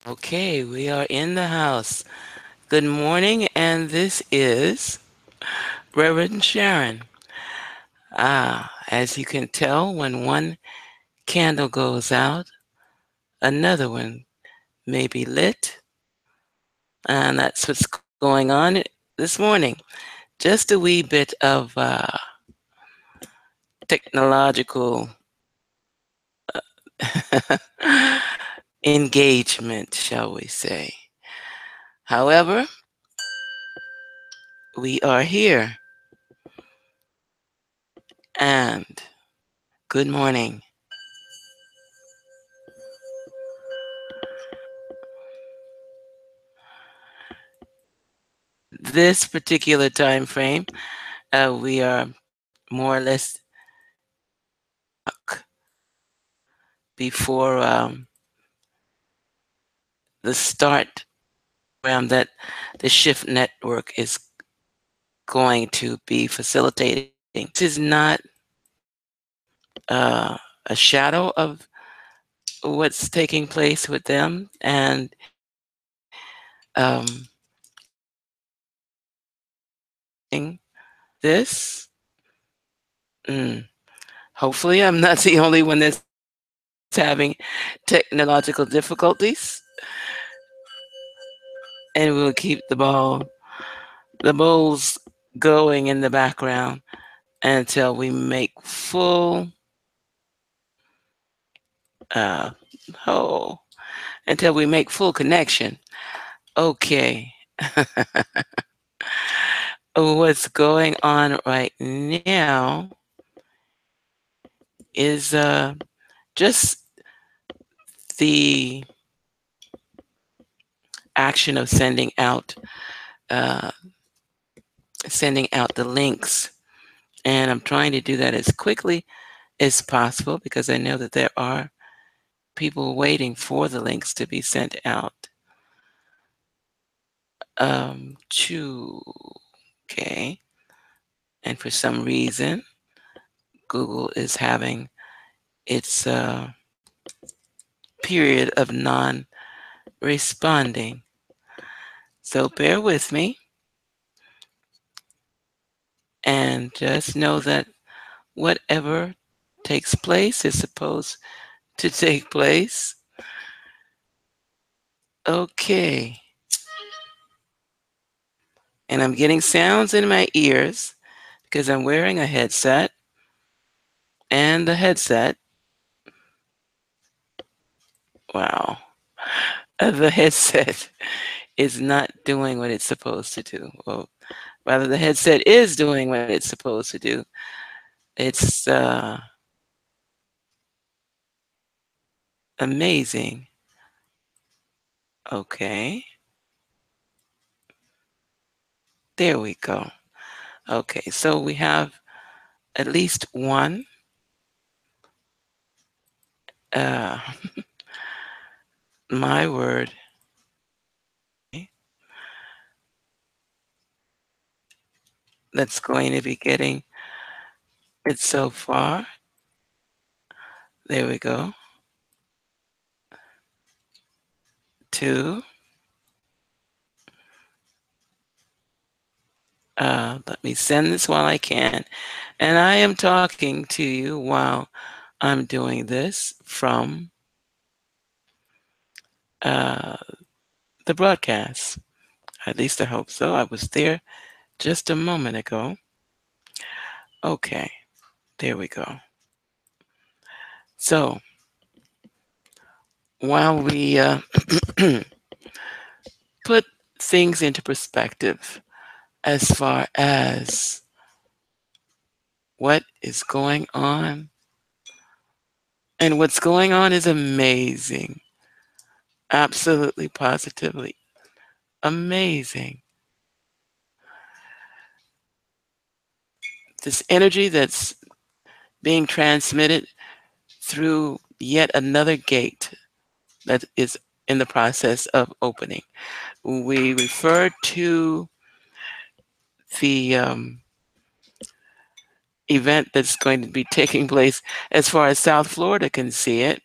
Okay, we are in the house. Good morning, and this is Reverend Sharon. As you can tell, when one candle goes out, another one may be lit, and that's what's going on this morning. Just a wee bit of technological engagement, shall we say. However, we are here, and good morning. This particular time frame, we are more or less before the start program that the Shift Network is going to be facilitating. This is not a shadow of what's taking place with them, and this, mm, hopefully, I'm not the only one that's having technological difficulties, and we'll keep the bowls going in the background until we make full uh oh until we make full connection. Okay. What's going on right now is just the action of uh sending out the links, and I'm trying to do that as quickly as possible because I know that there are people waiting for the links to be sent out. To Okay, and for some reason, Google is having its period of non-responding. So bear with me and just know that whatever takes place is supposed to take place. Okay. And I'm getting sounds in my ears because I'm wearing a headset, and the headset, wow, the headset is not doing what it's supposed to do. Well, rather, the headset is doing what it's supposed to do. It's amazing. Okay, there we go. Okay, so we have at least one uh, my word, that's going to be getting it so far. There we go. Two. Let me send this while I can. And I am talking to you while I'm doing this from uh, the broadcast. At least I hope so. I was there just a moment ago. Okay, there we go. So while we put things into perspective as far as what is going on, and what's going on is amazing. Absolutely, positively amazing. This energy that's being transmitted through yet another gate that is in the process of opening. We refer to the event that's going to be taking place as far as South Florida can see it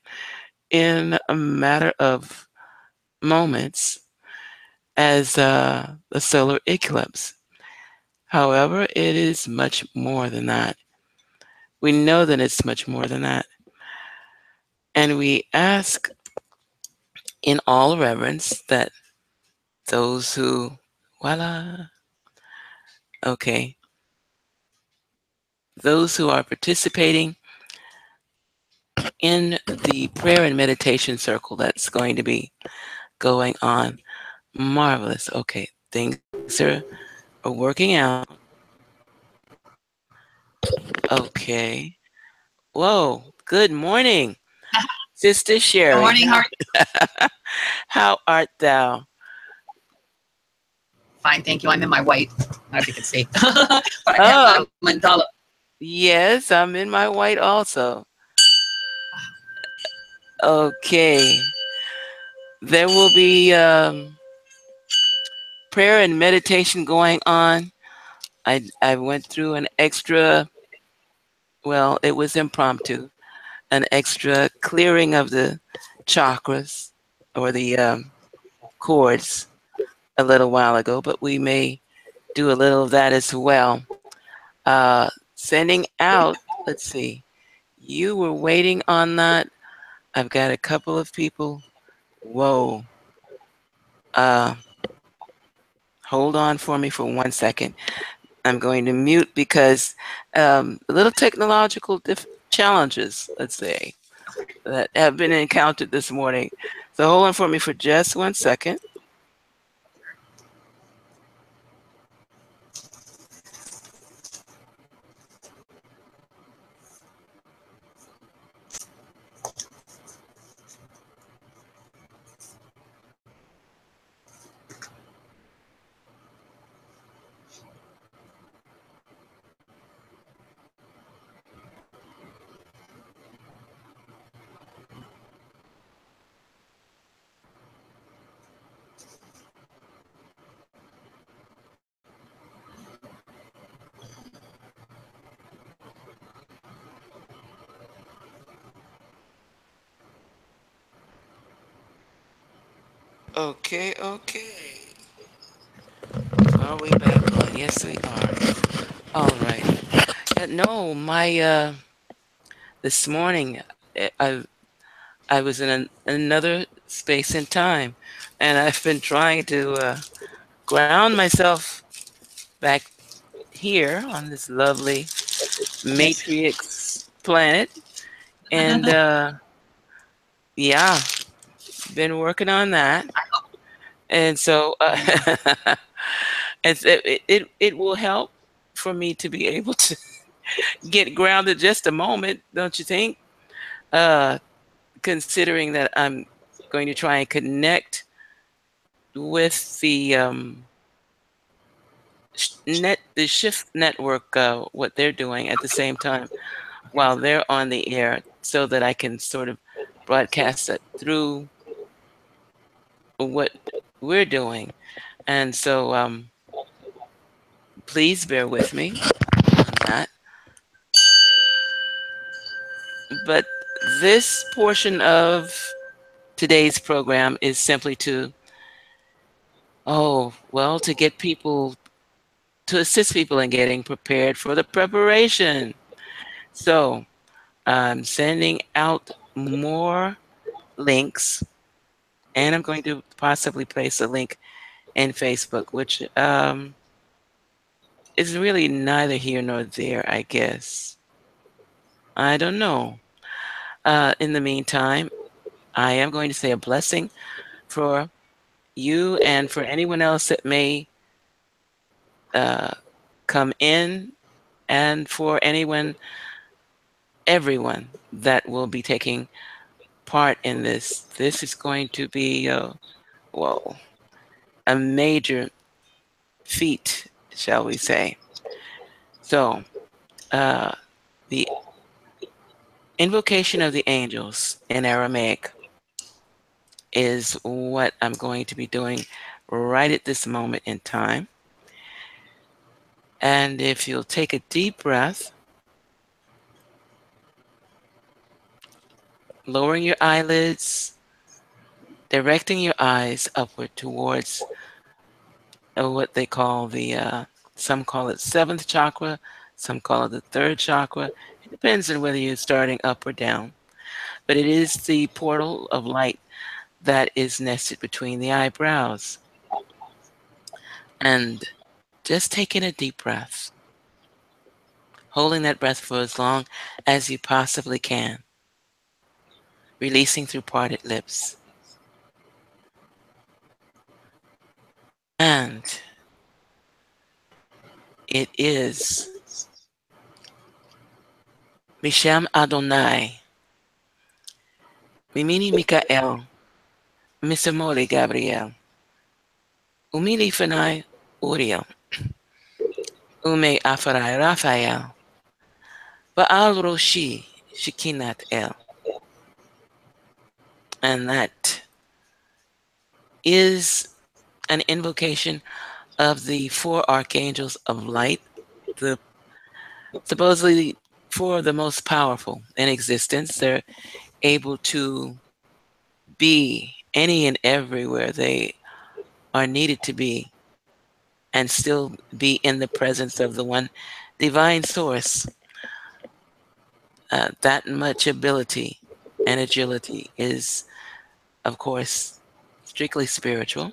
in a matter of moments as the solar eclipse. However, it is much more than that. We know that it's much more than that. And we ask in all reverence that those who, voila, okay, those who are participating in the prayer and meditation circle that's going to be going on, marvelous. Okay, things are working out. Okay. Whoa, good morning, Sister Good Sherry. morning. How are you? How art thou? Fine, thank you. I'm in my white. I don't know if you can see, but I have Oh, my mandala. yes, I'm in my white also. Okay. There will be prayer and meditation going on. I went through an extra, well, it was impromptu, an extra clearing of the chakras or the chords a little while ago, but we may do a little of that as well. Sending out, let's see, you were waiting on that. I've got a couple of people. Whoa. Uh, hold on for me for 1 second. I'm going to mute because little technological challenges, let's say, that have been encountered this morning. So hold on for me for just 1 second. Okay, okay. Are we back on? Yes, we are. All right. No, my this morning I was in another space and time, and I've been trying to ground myself back here on this lovely Yes. matrix planet, and yeah, been working on that, and so it will help for me to be able to get grounded just a moment, don't you think? Uh, Considering that I'm going to try and connect with the shift network, what they're doing at the same time while they're on the air, so that I can sort of broadcast it through what we're doing. And so please bear with me on that. But this portion of today's program is simply to, oh, well, to get people, to assist people in getting prepared for the preparation. So I'm sending out more links, and I'm going to possibly place a link in Facebook, which is really neither here nor there, I guess. I don't know. In the meantime, I am going to say a blessing for you and for anyone else that may uh, come in, and for everyone that will be taking part in this. This is going to be, whoa, a major feat, shall we say. So, uh, the invocation of the angels in Aramaic is what I'm going to be doing right at this moment in time. And if you'll take a deep breath, lowering your eyelids, directing your eyes upward towards what they call some call it seventh chakra, some call it the third chakra. It depends on whether you're starting up or down. But it is the portal of light that is nested between the eyebrows. And just taking a deep breath, holding that breath for as long as you possibly can, releasing through parted lips. And it is Mishem Adonai, Mimini Mikael, Misamole Gabriel, Umili Fanai Uriel, Ume Afarai Raphael, Baal Roshi Shikinat El. And that is an invocation of the four archangels of light, the supposedly four of the most powerful in existence. They're able to be any and everywhere they are needed to be and still be in the presence of the one divine source. That much ability and agility is, of course, strictly spiritual,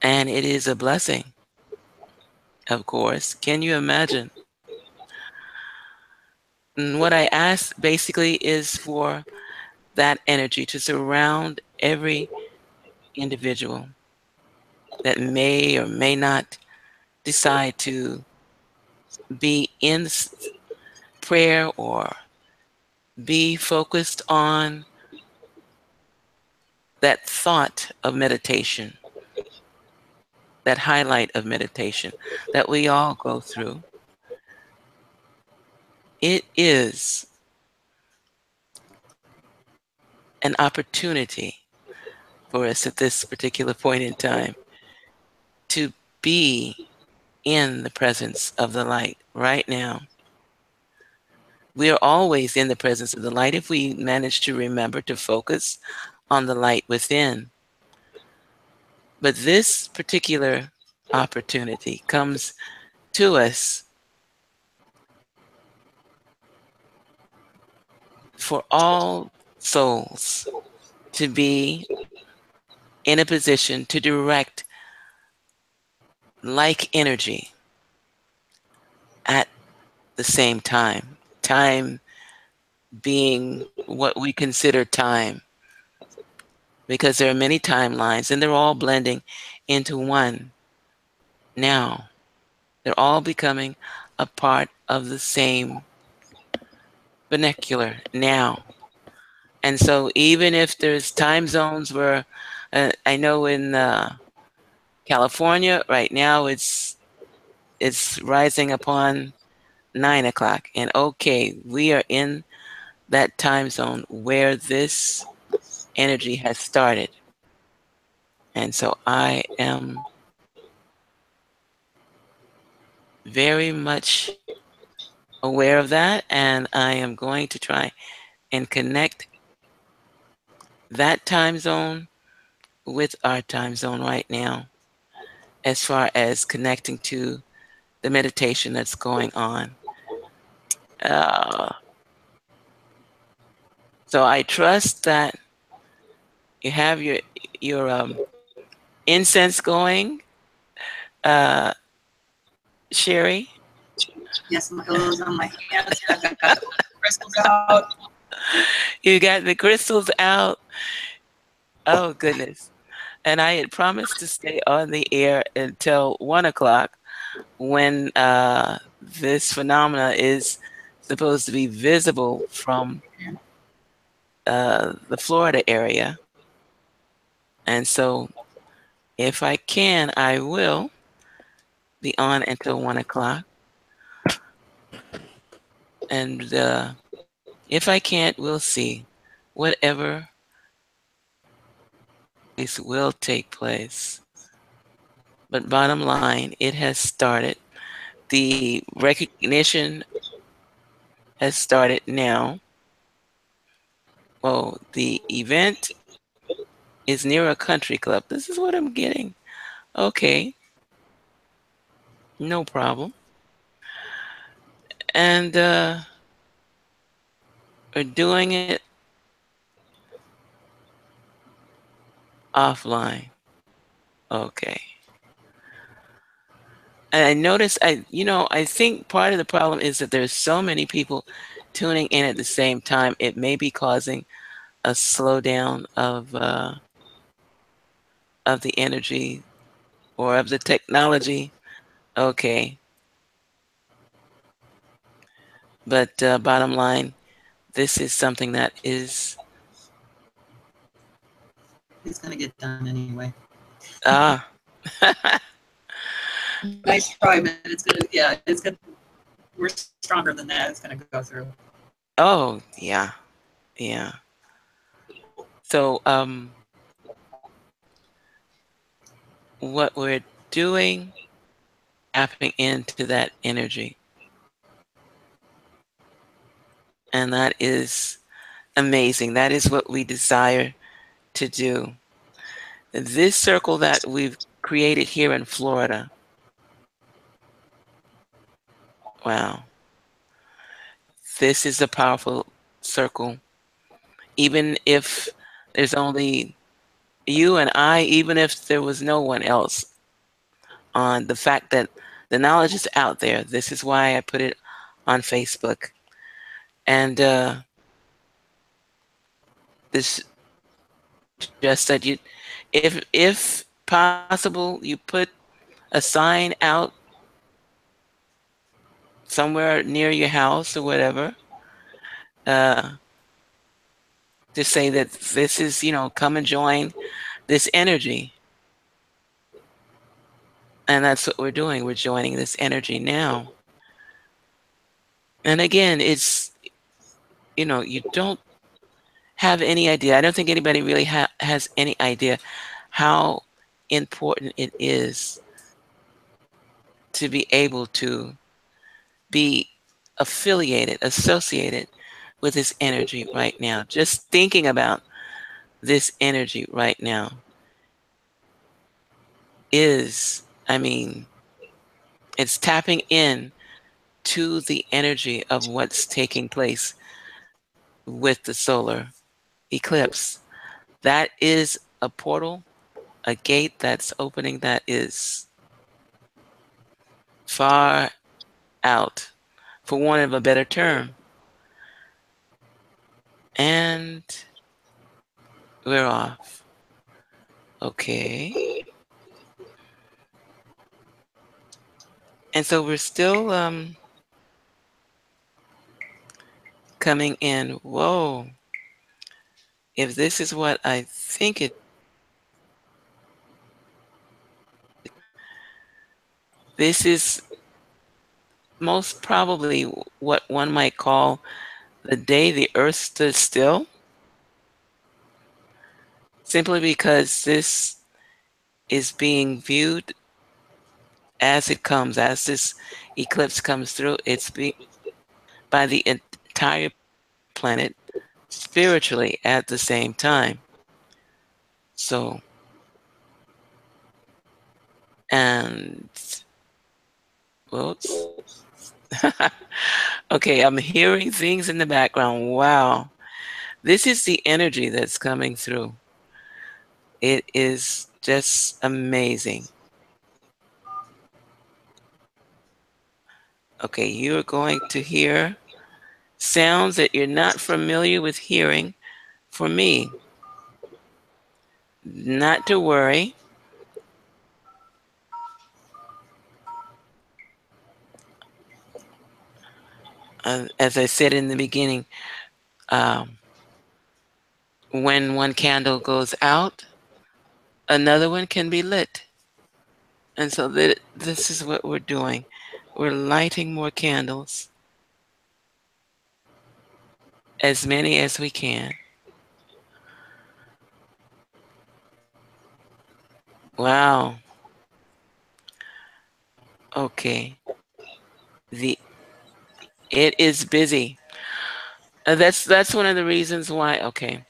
and it is a blessing, of course. Can you imagine? And what I ask basically is for that energy to surround every individual that may or may not decide to be in prayer or be focused on that thought of meditation, that highlight of meditation that we all go through. It is an opportunity for us at this particular point in time to be in the presence of the light right now. We are always in the presence of the light if we manage to remember to focus on the light within. But this particular opportunity comes to us for all souls to be in a position to direct like energy at the same time. Time being what we consider time, because there are many timelines and they're all blending into one now. They're all becoming a part of the same vernacular now. And so even if there's time zones where I know in California right now it's rising upon 9 o'clock, and okay, we are in that time zone where this energy has started. And so I am very much aware of that, and I am going to try and connect that time zone with our time zone right now, as far as connecting to the meditation that's going on. So I trust that you have your incense going, Sherry. Yes, my oil's on my hands. I've got the crystals out. You got the crystals out. Oh, goodness. And I had promised to stay on the air until 1 o'clock when this phenomena is supposed to be visible from the Florida area. And so if I can, I will be on until 1 o'clock. And if I can't, we'll see. Whatever will take place. But bottom line, it has started. The recognition has started now. Oh, the event is near a country club. This is what I'm getting. Okay, no problem. And we're doing it offline. Okay. And I noticed, I think part of the problem is that there's so many people tuning in at the same time. It may be causing a slowdown of the energy or of the technology. Okay. But bottom line, this is something that is It's gonna get done anyway. ah Nice try, but it's gonna. Yeah, it's gonna. We're stronger than that. It's gonna go through. oh yeah, yeah. So what we're doing, tapping into that energy, and that is amazing. That is what we desire to do. This circle that we've created here in Florida, wow, this is a powerful circle. Even if there's only you and I, even if there was no one else, on the fact that the knowledge is out there. This is why I put it on Facebook. And this just that you, if possible, you put a sign out somewhere near your house or whatever, uh, to say that this is, come and join this energy. And that's what we're doing. We're joining this energy now. And again, it's, you don't have any idea. I don't think anybody really has any idea how important it is to be able to be affiliated, associated with this energy right now. Just thinking about this energy right now is, I mean, it's tapping in to the energy of what's taking place with the solar eclipse. That is a portal, a gate that's opening that is far out, for want of a better term. And we're off. Okay. And so we're still coming in. Whoa. If this is what I think it, this is most probably what one might call the day the earth stood still, simply because this is being viewed as it comes, as this eclipse comes through. It's by the entire planet spiritually at the same time. So, and whoops. Okay, I'm hearing things in the background. Wow. This is the energy that's coming through. It is just amazing. Okay, you're going to hear sounds that you're not familiar with hearing for me. Not to worry. As I said in the beginning, um, when one candle goes out, another one can be lit. And so this is what we're doing. We're lighting more candles, as many as we can. Wow. Okay. The It is busy. That's one of the reasons why. Okay.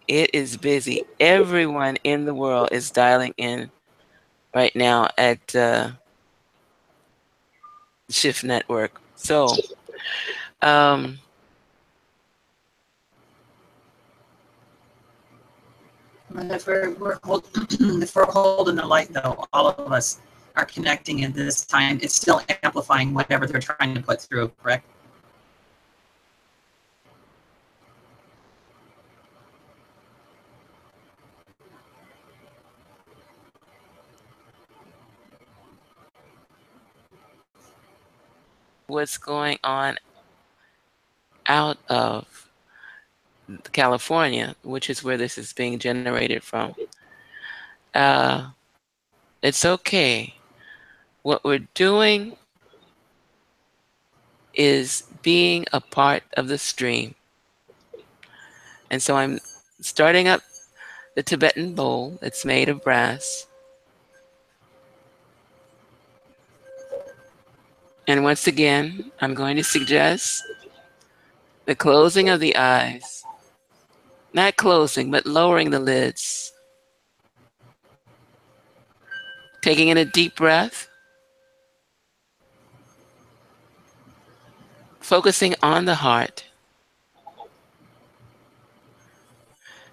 It is busy. Everyone in the world is dialing in right now at Shift Network. So, um, And if we're holding the light, though, all of us are connecting at this time. It's still amplifying whatever they're trying to put through, correct? what's going on out of California, which is where this is being generated from, it's okay. What we're doing is being a part of the stream. And so I'm starting up the Tibetan bowl. It's made of brass. And once again, I'm going to suggest the closing of the eyes. Not closing, but lowering the lids. Taking in a deep breath. Focusing on the heart.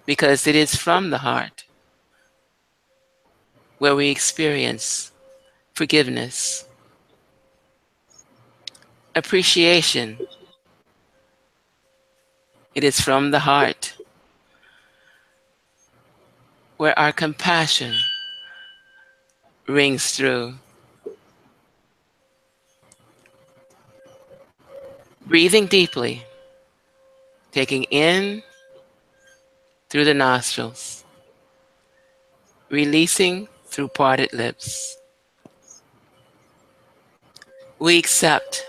Because it is from the heart where we experience forgiveness, appreciation. It is from the heart where our compassion rings through. Breathing deeply, taking in through the nostrils, releasing through parted lips. We accept,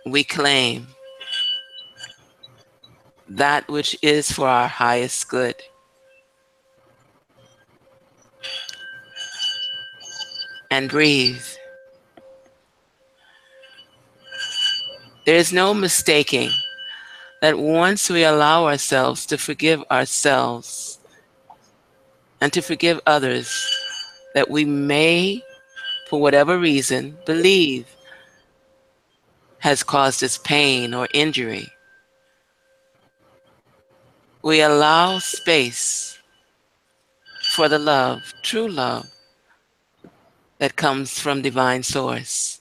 we claim that which is for our highest good. And breathe. There is no mistaking that once we allow ourselves to forgive ourselves and to forgive others that we may, for whatever reason, believe has caused us pain or injury, we allow space for the love, true love, that comes from divine source.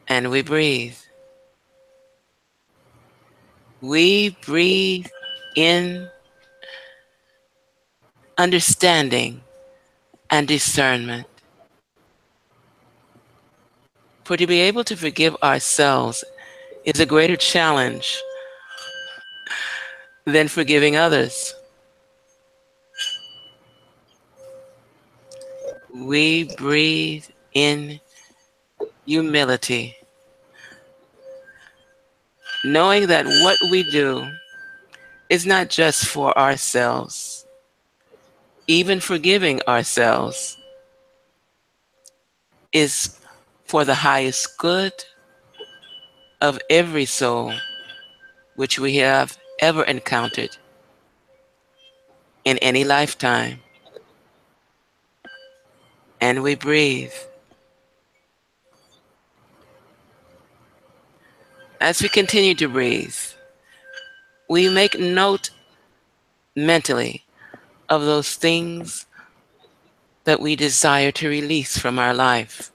And we breathe. We breathe in understanding and discernment. For to be able to forgive ourselves is a greater challenge than forgiving others. We breathe in humility, knowing that what we do is not just for ourselves. Even forgiving ourselves is for the highest good of every soul which we have ever encountered in any lifetime. And we breathe. As we continue to breathe, we make note mentally of those things that we desire to release from our life.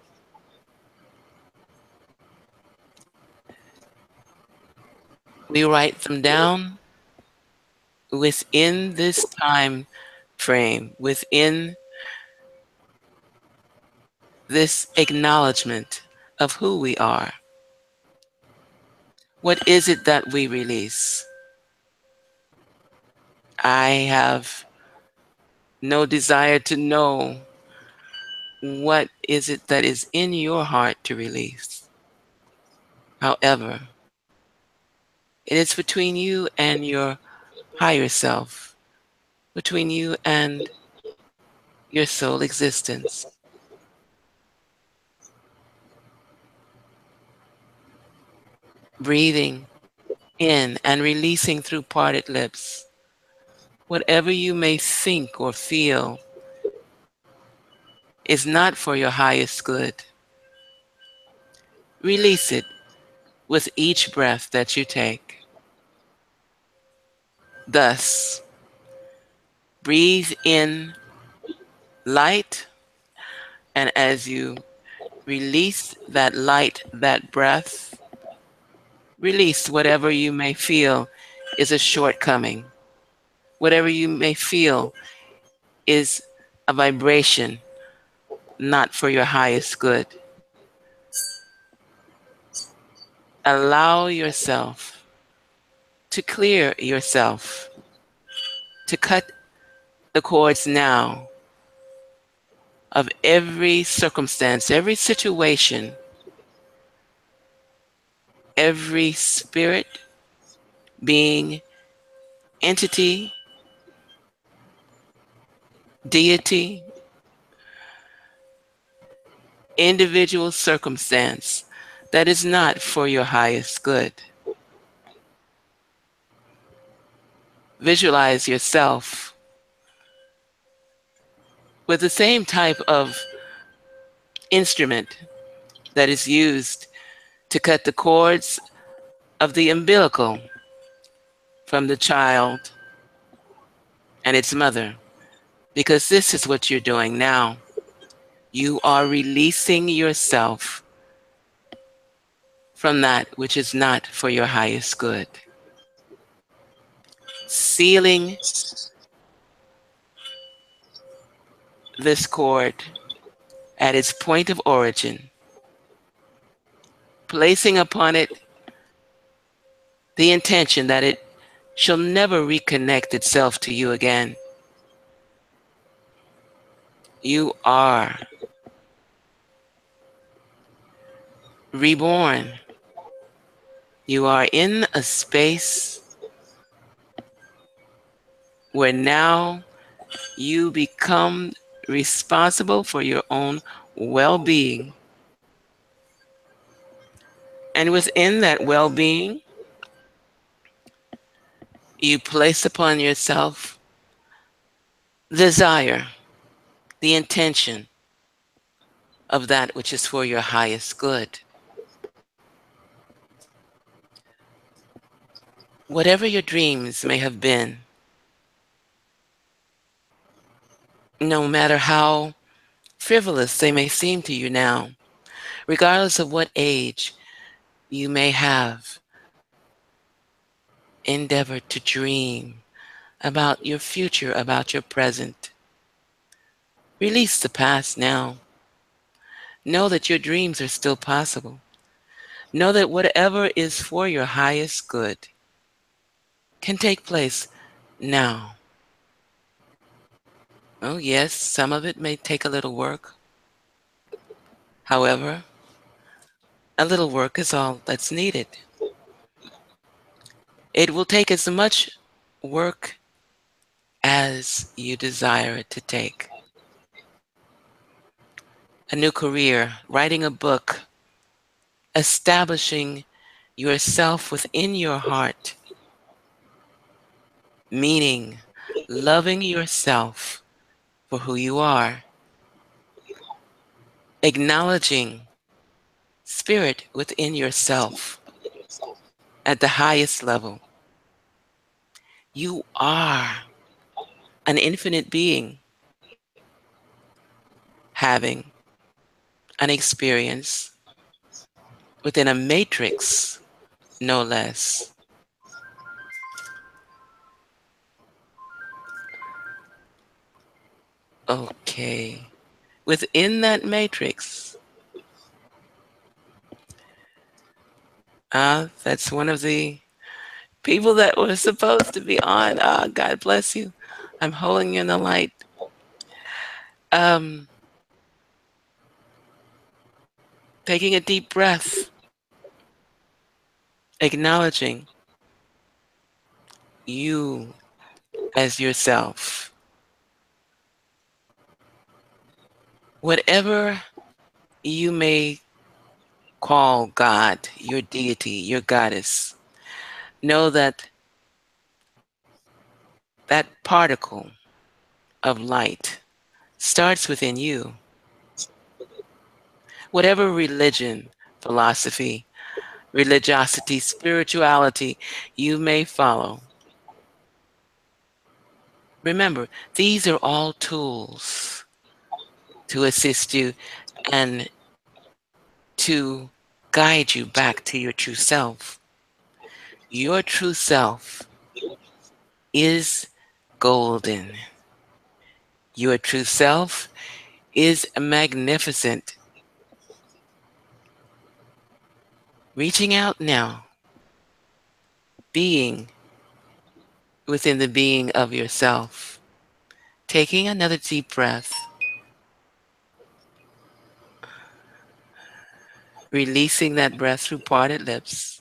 We write them down within this time frame, within this acknowledgement of who we are. What is it that we release? I have no desire to know what is it that is in your heart to release. However, it is between you and your higher self, between you and your soul existence. breathing in and releasing through parted lips. Whatever you may think or feel is not for your highest good. Release it with each breath that you take. Thus, breathe in light, and as you release that light, that breath, release whatever you may feel is a shortcoming. Whatever you may feel is a vibration not for your highest good. Allow yourself to clear yourself, to cut the cords now of every circumstance, every situation, every spirit, being, entity, deity, individual circumstance that is not for your highest good. Visualize yourself with the same type of instrument that is used to cut the cords of the umbilical from the child and its mother, because this is what you're doing now. You are releasing yourself from that which is not for your highest good. Sealing this cord at its point of origin, placing upon it the intention that it shall never reconnect itself to you again. You are reborn. You are in a space where now you become responsible for your own well-being. And within that well-being, you place upon yourself desire, the intention of that which is for your highest good. Whatever your dreams may have been, no matter how frivolous they may seem to you now, regardless of what age you may have, endeavor to dream about your future, about your present. Release the past now. Know that your dreams are still possible. Know that whatever is for your highest good can take place now. Oh, yes, some of it may take a little work. However, a little work is all that's needed. It will take as much work as you desire it to take. A new career, writing a book, establishing yourself within your heart, meaning loving yourself for who you are, acknowledging spirit within yourself at the highest level. You are an infinite being having an experience within a matrix, no less. Okay. Within that matrix, that's one of the people that was supposed to be on. God bless you. I'm holding you in the light. Um, Taking a deep breath, acknowledging you as yourself. Whatever you may call God, your deity, your goddess, know that that particle of light starts within you. Whatever religion, philosophy, religiosity, spirituality you may follow, remember, these are all tools to assist you and to guide you back to your true self. Your true self is golden. Your true self is magnificent. Reaching out now, being within the being of yourself. Taking another deep breath, releasing that breath through parted lips,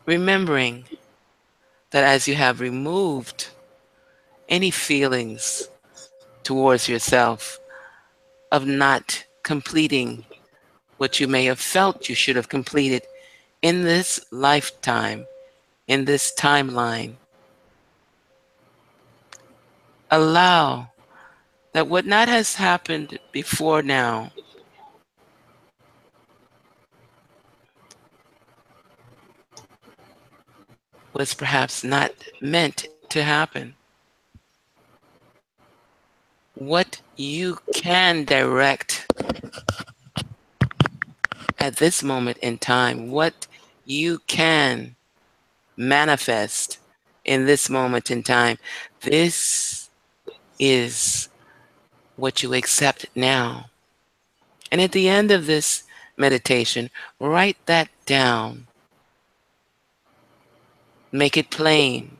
remembering that as you have removed any feelings towards yourself of not completing what you may have felt you should have completed in this lifetime, in this timeline, allow that what not has happened before now was perhaps not meant to happen. What you can direct at this moment in time, what you can manifest in this moment in time, this is what you accept now. And at the end of this meditation, write that down. Make it plain.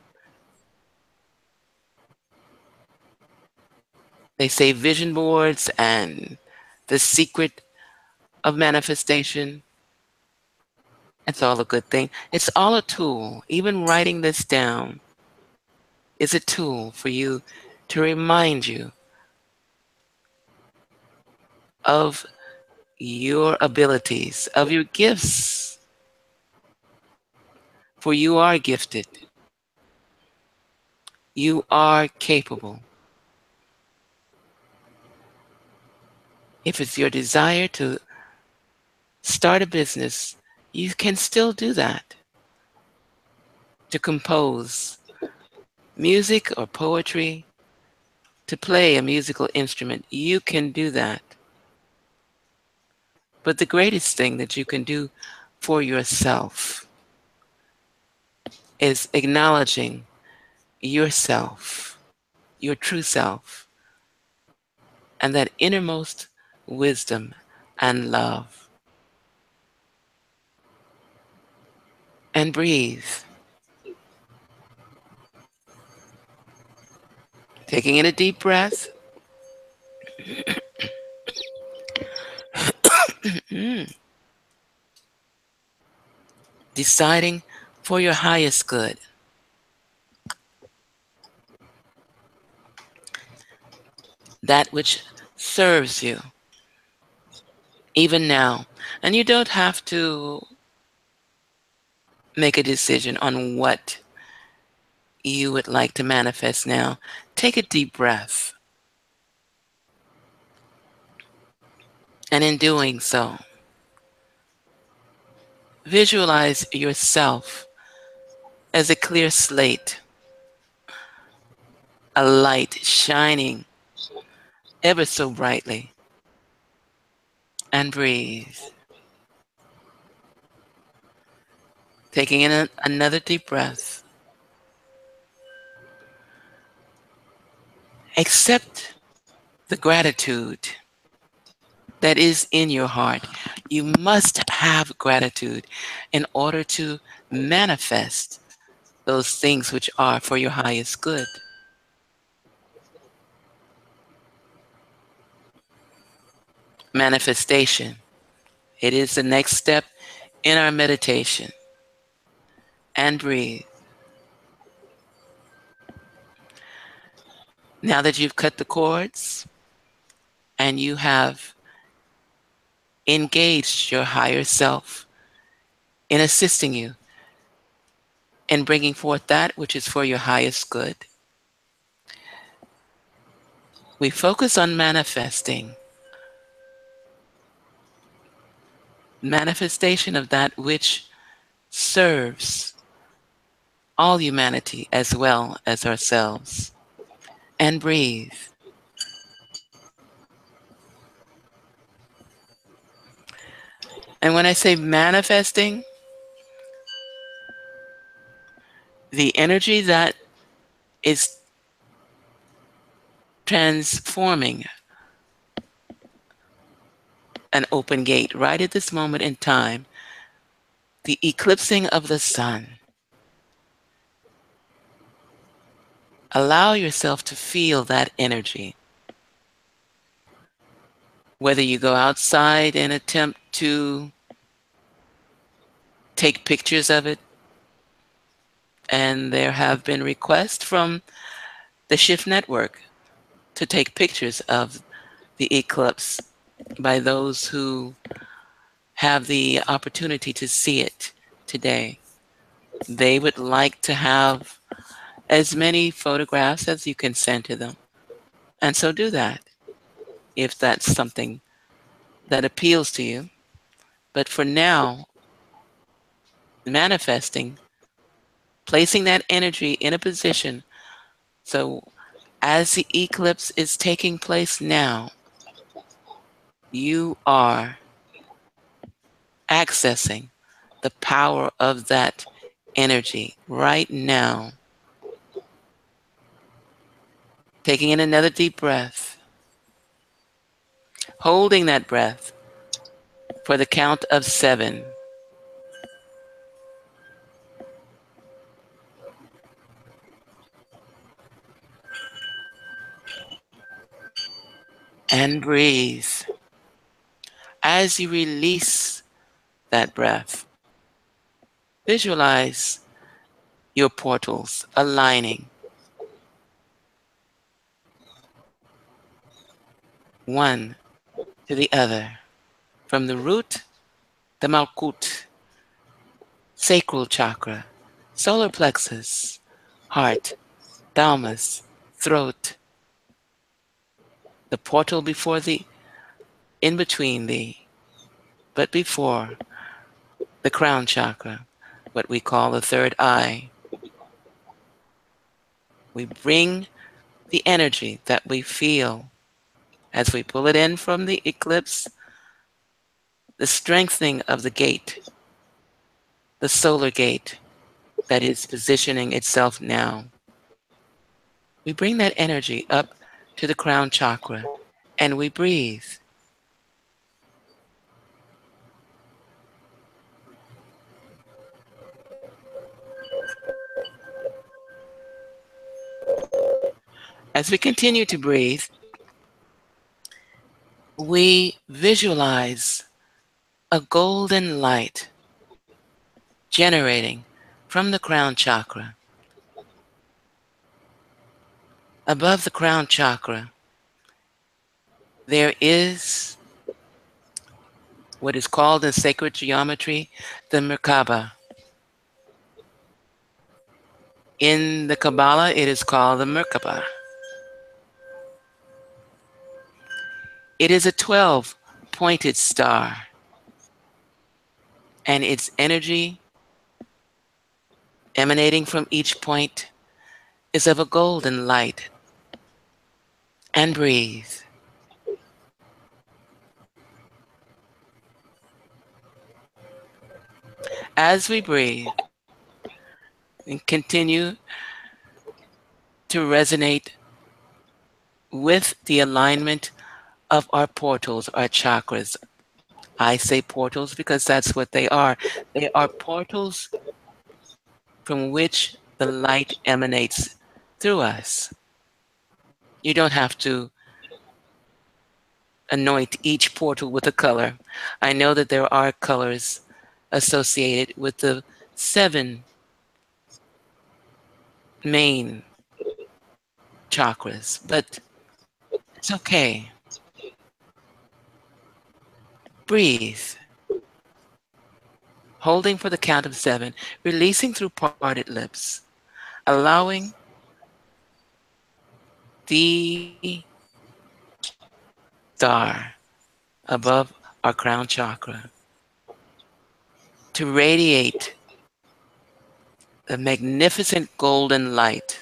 They say vision boards and the secret of manifestation. It's all a good thing. It's all a tool. Even writing this down is a tool for you to remind you of your abilities, of your gifts. For you are gifted. You are capable. If it's your desire to start a business, you can still do that. To compose music or poetry, to play a musical instrument, you can do that. But the greatest thing that you can do for yourself is acknowledging yourself, your true self, and that innermost wisdom and love. And breathe. Taking in a deep breath. Deciding for your highest good. That which serves you, even now. And you don't have to make a decision on what you would like to manifest now. Take a deep breath. And in doing so, visualize yourself as a clear slate, a light shining ever so brightly. And breathe. Taking in another deep breath. Accept the gratitude that is in your heart. You must have gratitude in order to manifest those things which are for your highest good. Manifestation. It is the next step in our meditation. And breathe. Now that you've cut the cords and you have engage your higher self in assisting you in bringing forth that which is for your highest good. We focus on manifestation of that which serves all humanity as well as ourselves. And breathe. And when I say manifesting, the energy that is transforming an open gate right at this moment in time, the eclipsing of the sun. Allow yourself to feel that energy. Whether you go outside and attempt to take pictures of it, and there have been requests from the Shift Network to take pictures of the eclipse by those who have the opportunity to see it today. They would like to have as many photographs as you can send to them. And so do that if that's something that appeals to you. But for now, manifesting, placing that energy in a position so as the eclipse is taking place now, you are accessing the power of that energy right now. Taking in another deep breath, holding that breath for the count of 7. And breathe. As you release that breath, visualize your portals aligning one to the other. From the root, the Malkut, sacral chakra, solar plexus, heart, thalamus, throat, the portal before the, in between the, but before the crown chakra, what we call the third eye. We bring the energy that we feel as we pull it in from the eclipse, the strengthening of the gate, the solar gate that is positioning itself now. We bring that energy up to the crown chakra and we breathe. As we continue to breathe, we visualize a golden light generating from the crown chakra. Above the crown chakra, there is what is called in sacred geometry the Merkaba. In the Kabbalah, it is called the Merkaba. It is a 12-pointed star, and its energy emanating from each point is of a golden light. And breathe. As we breathe and continue to resonate with the alignment of our portals, our chakras. I say portals because that's what they are. They are portals from which the light emanates through us. You don't have to anoint each portal with a color. I know that there are colors associated with the 7 main chakras, but it's okay. Breathe, holding for the count of 7, releasing through parted lips, allowing the star above our crown chakra to radiate the magnificent golden light.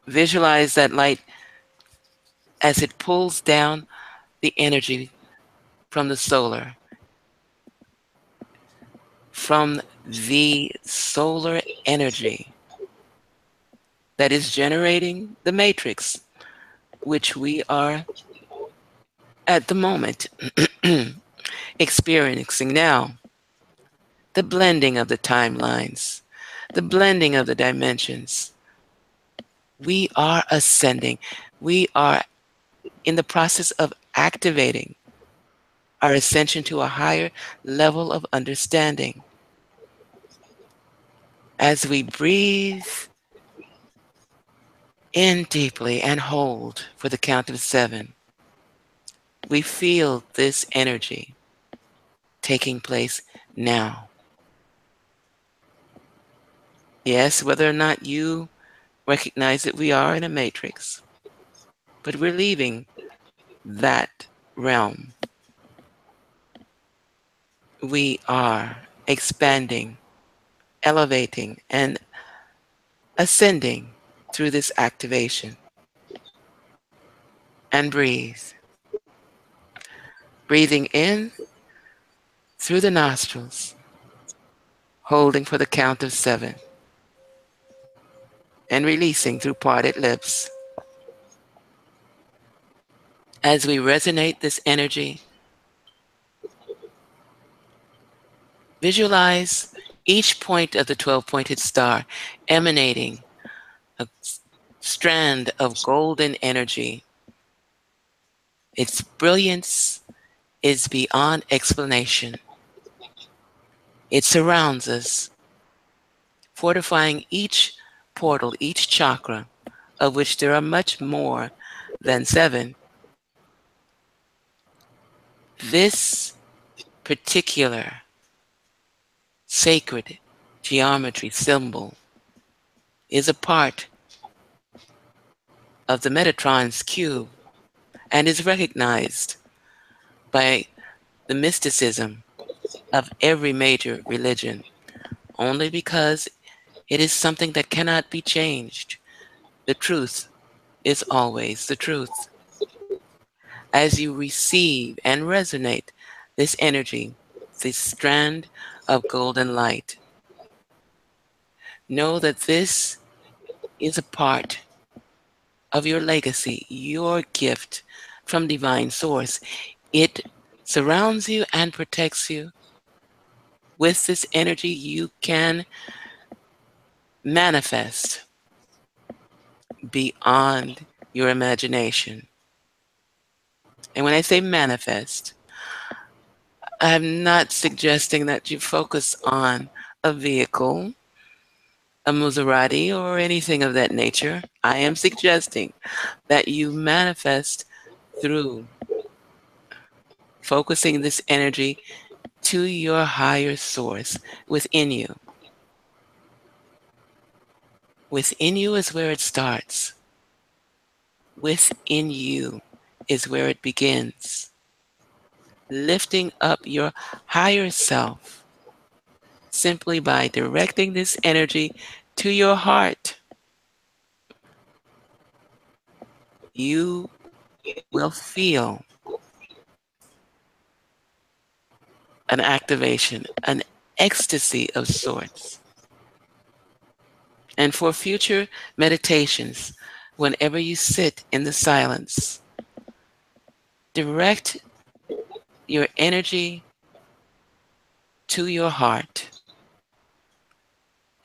Visualize that light as it pulls down the energy from the solar, from the solar energy that is generating the matrix, which we are at the moment experiencing now. The blending of the timelines, the blending of the dimensions. We are ascending. We are in the process of activating our ascension to a higher level of understanding. As we breathe in deeply and hold for the count of 7, we feel this energy taking place now. Yes, whether or not you recognize that we are in a matrix, but we're leaving that realm. We are expanding, elevating, and ascending through this activation. And breathe. Breathing in through the nostrils, holding for the count of 7, and releasing through parted lips. As we resonate this energy, visualize each point of the 12-pointed star emanating a strand of golden energy. Its brilliance is beyond explanation. It surrounds us, fortifying each portal, each chakra, of which there are much more than 7. This particular sacred geometry symbol is a part of the Metatron's cube and is recognized by the mysticism of every major religion only because it is something that cannot be changed. The truth is always the truth. As you receive and resonate this energy, this strand of golden light, know that this is a part of your legacy, your gift from divine source. It surrounds you and protects you. With this energy, you can manifest beyond your imagination. And when I say manifest, I'm not suggesting that you focus on a vehicle, a Maserati, or anything of that nature. I am suggesting that you manifest through focusing this energy to your higher source within you. Within you is where it starts. Within you is where it begins. Lifting up your higher self simply by directing this energy to your heart. You will feel an activation, an ecstasy of sorts. And for future meditations, whenever you sit in the silence, direct your energy to your heart.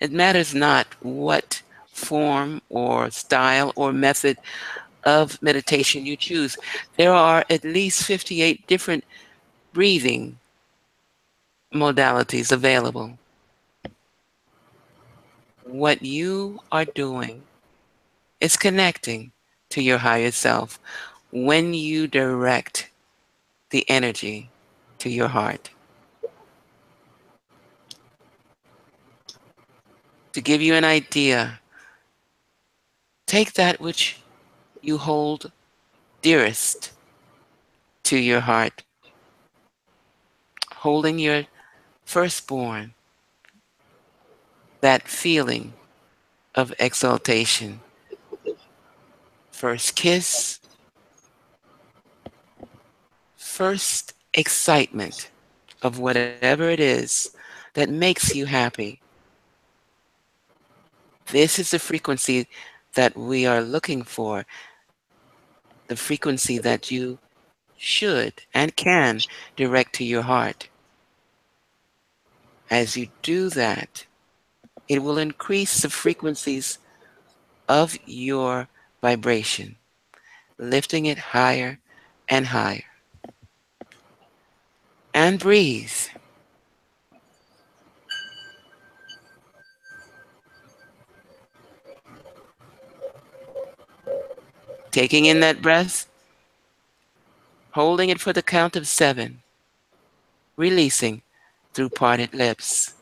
It matters not what form or style or method of meditation you choose. There are at least 58 different breathing modalities available. What you are doing is connecting to your higher self. when you direct the energy to your heart. To give you an idea, take that which you hold dearest to your heart, holding your firstborn, that feeling of exaltation, first kiss, first excitement of whatever it is that makes you happy. This is the frequency that we are looking for, the frequency that you should and can direct to your heart. As you do that, it will increase the frequencies of your vibration, lifting it higher and higher. And breathe. Taking in that breath, holding it for the count of 7, releasing through parted lips.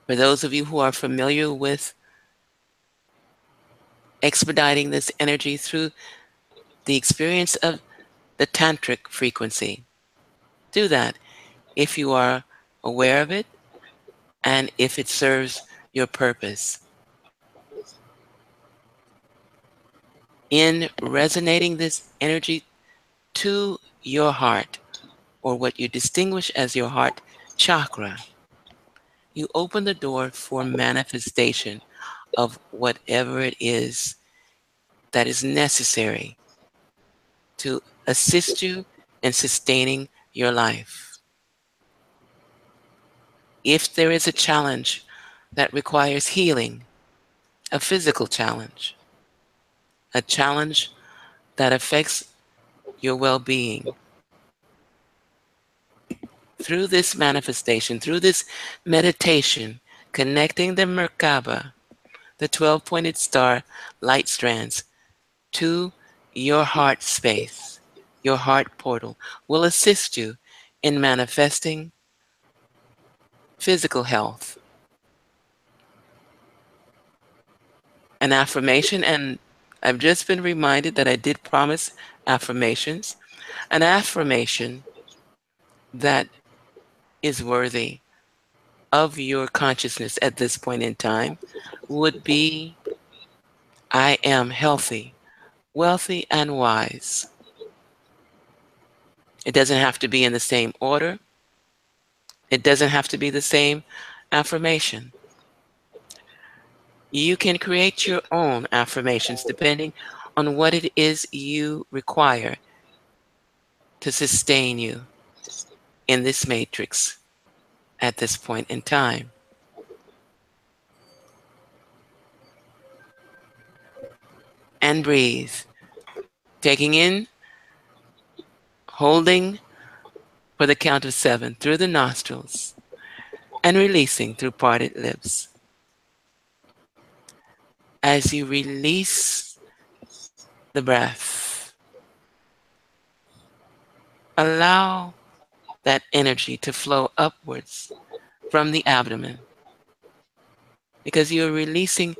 For those of you who are familiar with expediting this energy through the experience of the tantric frequency, do that if you are aware of it and if it serves your purpose. In resonating this energy to your heart, or what you distinguish as your heart chakra, you open the door for manifestation of whatever it is that is necessary to assist you in sustaining your life. If there is a challenge that requires healing, a physical challenge, a challenge that affects your well-being, through this manifestation, through this meditation, connecting the Merkaba, the 12-pointed star light strands, to your heart space, your heart portal, will assist you in manifesting physical health. An affirmation, and I've just been reminded that I did promise affirmations. An affirmation that is worthy of your consciousness at this point in time would be, I am healthy, wealthy, and wise. It doesn't have to be in the same order. It doesn't have to be the same affirmation. You can create your own affirmations depending on what it is you require to sustain you in this matrix at this point in time. And breathe, taking in, holding for the count of 7 through the nostrils, and releasing through parted lips. As you release the breath, allow that energy to flow upwards from the abdomen, because you're releasing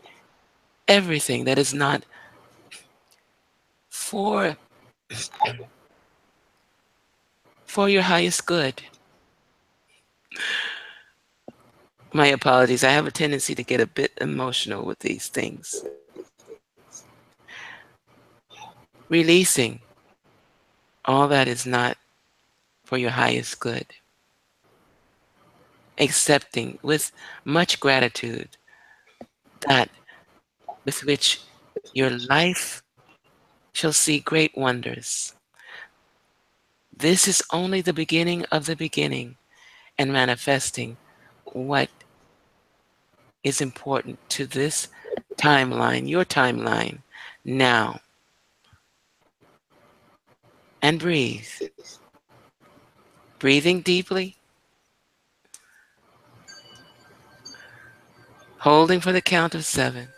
everything that is not for your highest good. My apologies. I have a tendency to get a bit emotional with these things. Releasing all that is not for your highest good. Accepting with much gratitude that with which your life shall see great wonders. This is only the beginning of the beginning, and manifesting what is important to this timeline, your timeline, now. And breathe. Breathing deeply, holding for the count of 7.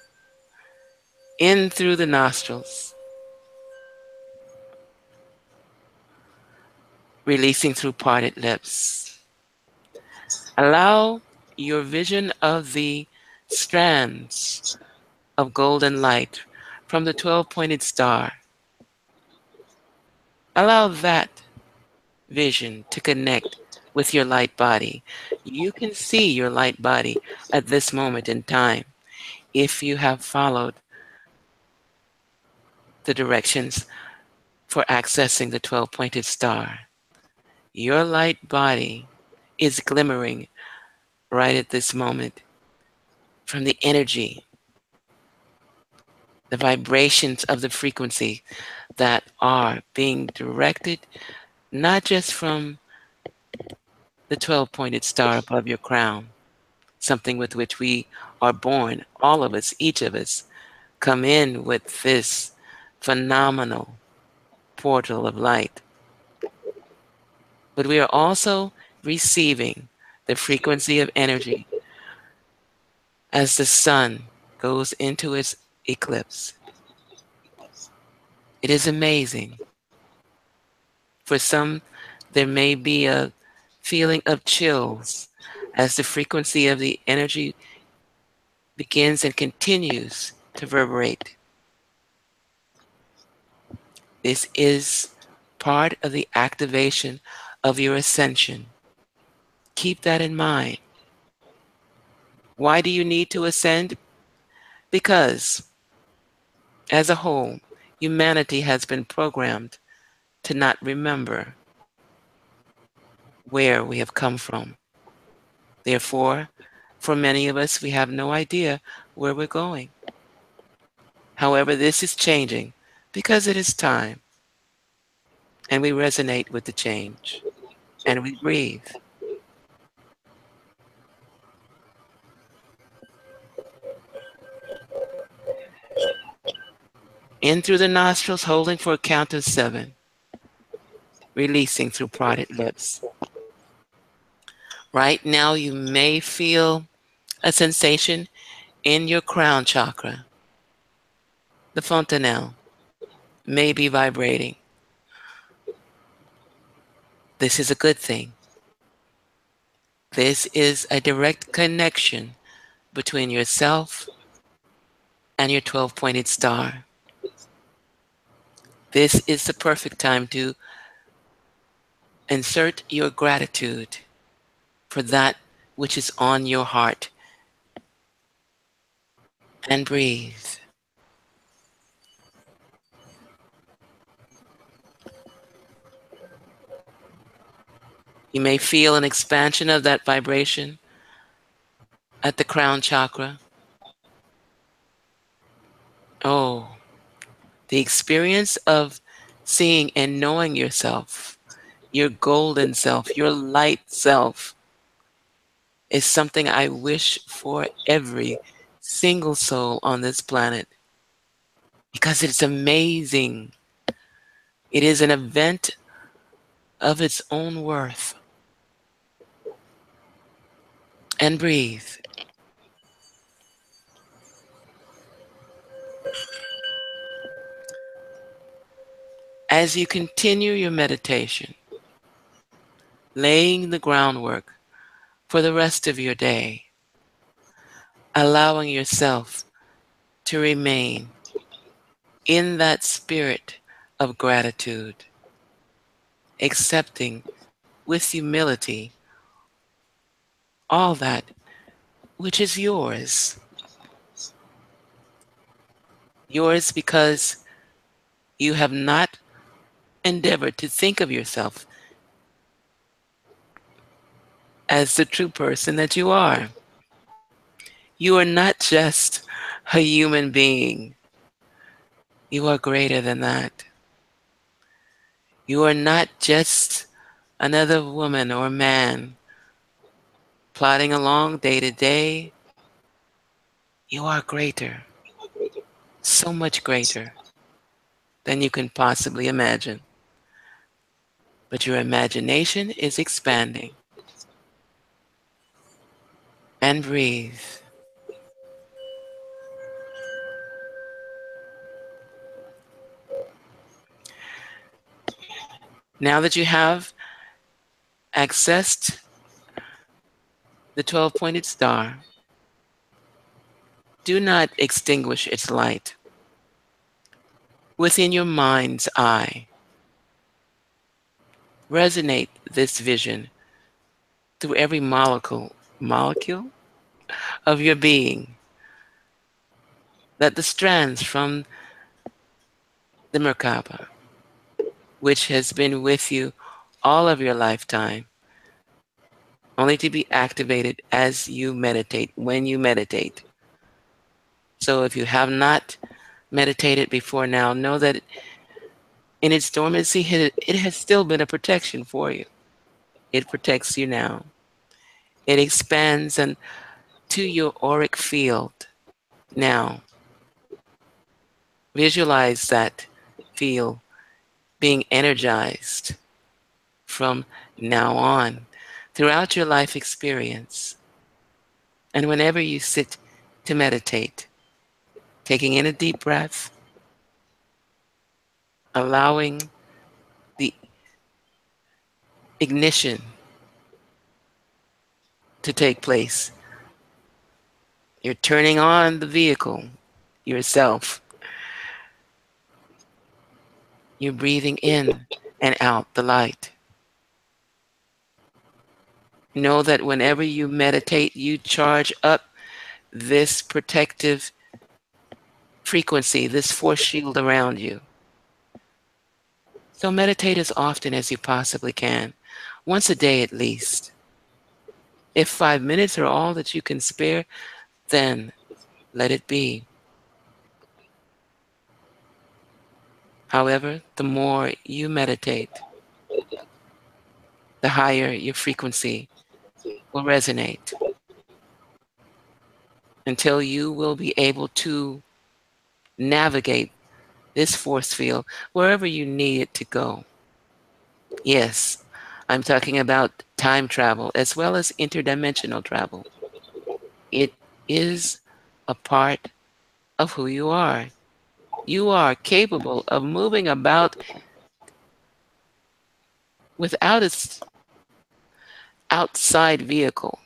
in through the nostrils, releasing through parted lips. Allow your vision of the strands of golden light from the 12-pointed star. Allow that vision to connect with your light body. You can see your light body at this moment in time if you have followed the directions for accessing the 12-pointed star. Your light body is glimmering right at this moment from the energy, the vibrations of the frequency that are being directed not just from the 12-pointed star above your crown, something with which we are born, all of us, each of us, come in with this phenomenal portal of light. But we are also receiving the frequency of energy as the sun goes into its eclipse. It is amazing. For some, there may be a feeling of chills as the frequency of the energy begins and continues to reverberate. This is part of the activation of your ascension. Keep that in mind. Why do you need to ascend? Because, as a whole, humanity has been programmed to not remember where we have come from. Therefore, for many of us, we have no idea where we're going. However, this is changing because it is time, and we resonate with the change, and we breathe. In through the nostrils, holding for a count of 7, releasing through parted lips. Right now, you may feel a sensation in your crown chakra. The fontanelle may be vibrating. This is a good thing. This is a direct connection between yourself and your 12-pointed star. This is the perfect time to insert your gratitude for that which is on your heart and breathe. You may feel an expansion of that vibration at the crown chakra. Oh, the experience of seeing and knowing yourself, your golden self, your light self, is something I wish for every single soul on this planet, because it's amazing. It is an event of its own worth. And breathe. As you continue your meditation, laying the groundwork for the rest of your day, allowing yourself to remain in that spirit of gratitude, accepting with humility all that which is yours. Yours because you have not endeavored to think of yourself as the true person that you are. You are not just a human being. You are greater than that. You are not just another woman or man plodding along day to day. You are greater, so much greater than you can possibly imagine. But your imagination is expanding. And breathe. Now that you have accessed the 12-pointed star, do not extinguish its light. Within your mind's eye, resonate this vision through every molecule of your being, that the strands from the Merkaba, which has been with you all of your lifetime, only to be activated as you meditate, when you meditate. So if you have not meditated before now, know that in its dormancy, it has still been a protection for you. It protects you now. It expands to your auric field now. Visualize that field being energized from now on throughout your life experience. And whenever you sit to meditate, taking in a deep breath, allowing the ignition to take place. You're turning on the vehicle yourself. You're breathing in and out the light. Know that whenever you meditate, you charge up this protective frequency, this force shield around you. So meditate as often as you possibly can, once a day at least. If 5 minutes are all that you can spare, then let it be. However, the more you meditate, the higher your frequency will resonate, until you will be able to navigate this force field wherever you need it to go. Yes, I'm talking about time travel as well as interdimensional travel. It is a part of who you are. You are capable of moving about without an outside vehicle.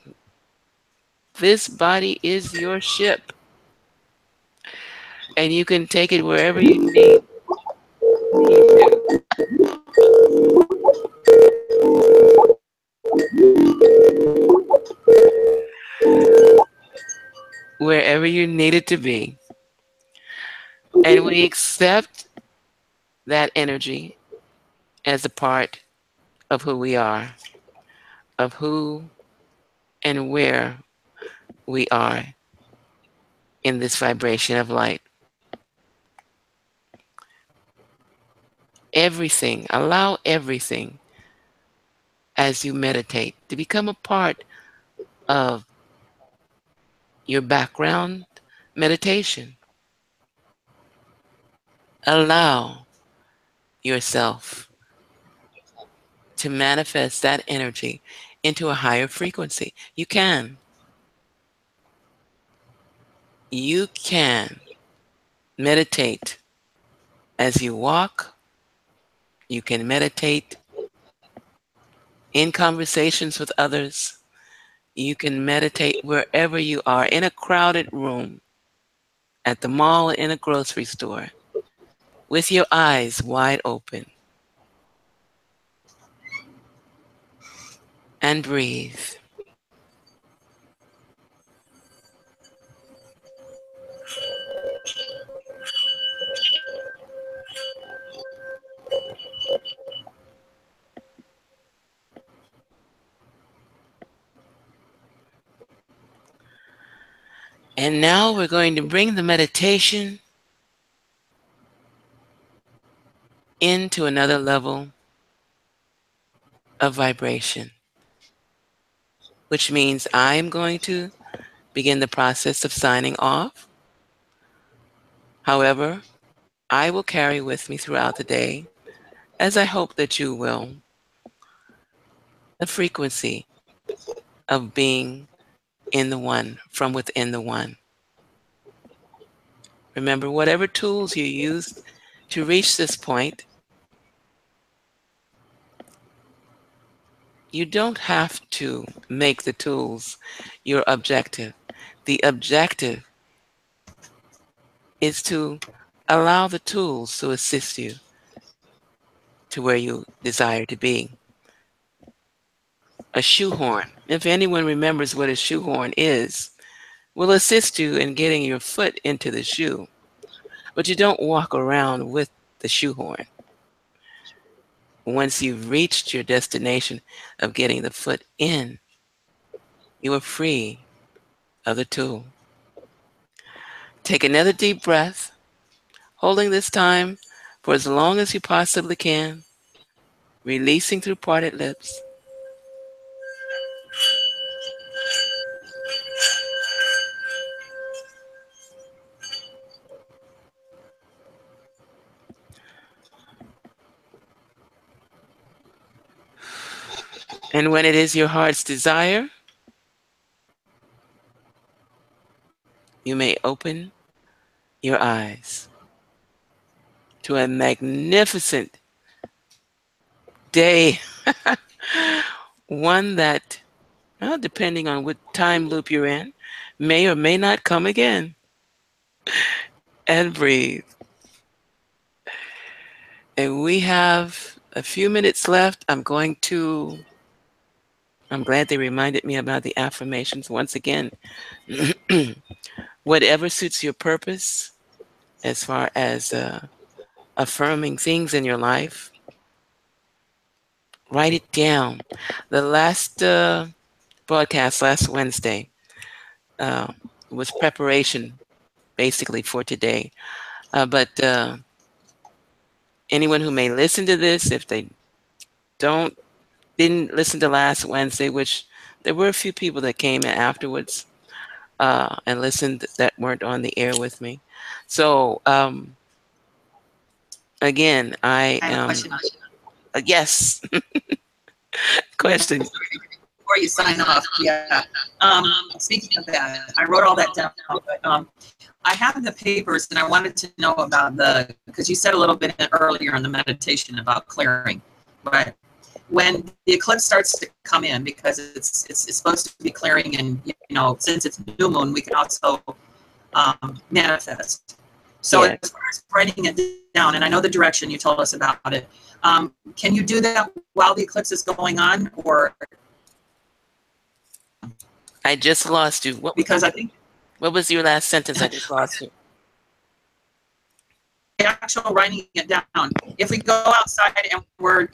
This body is your ship, and you can take it wherever you need to. Wherever you need it to be. And we accept that energy as a part of who we are, of who and where we are in this vibration of light. Everything, allow everything as you meditate to become a part of your background meditation. Allow yourself to manifest that energy into a higher frequency. You can. You can meditate as you walk. You can meditate in conversations with others. You can meditate wherever you are, in a crowded room, at the mall, in a grocery store, with your eyes wide open. And breathe. And now we're going to bring the meditation into another level of vibration, which means I'm going to begin the process of signing off. However, I will carry with me throughout the day, as I hope that you will, the frequency of being in the one, from within the one. Remember, whatever tools you used to reach this point, You don't have to make the tools your objective. The objective is to allow the tools to assist you to where you desire to be. A shoehorn, if anyone remembers what a shoehorn is, will assist you in getting your foot into the shoe, but you don't walk around with the shoehorn. Once you've reached your destination of getting the foot in, you are free of the tool. Take another deep breath, holding this time for as long as you possibly can, releasing through parted lips. And when it is your heart's desire, you may open your eyes to a magnificent day. One that, well, depending on what time loop you're in, may or may not come again. And breathe. And we have a few minutes left. I'm glad they reminded me about the affirmations once again. Whatever suits your purpose as far as affirming things in your life, write it down. The last broadcast last Wednesday uh, was preparation basically for today. But anyone who may listen to this, if they didn't listen to last Wednesday, which there were a few people that came in afterwards and listened that weren't on the air with me. So again, I I have a am question. yes. Question. Before you sign off, yeah. Speaking of that, I wrote all that down, but I have the papers, and I wanted to know about because you said a little bit earlier in the meditation about clearing, but when the eclipse starts to come in, because it's supposed to be clearing, and since it's new moon, we can also manifest. So Yeah. as far as writing it down, and I know the direction you told us about it, can you do that while the eclipse is going on, or? I just lost you. Because I think what was your last sentence? I just lost you. actual writing it down. If we go outside and we're,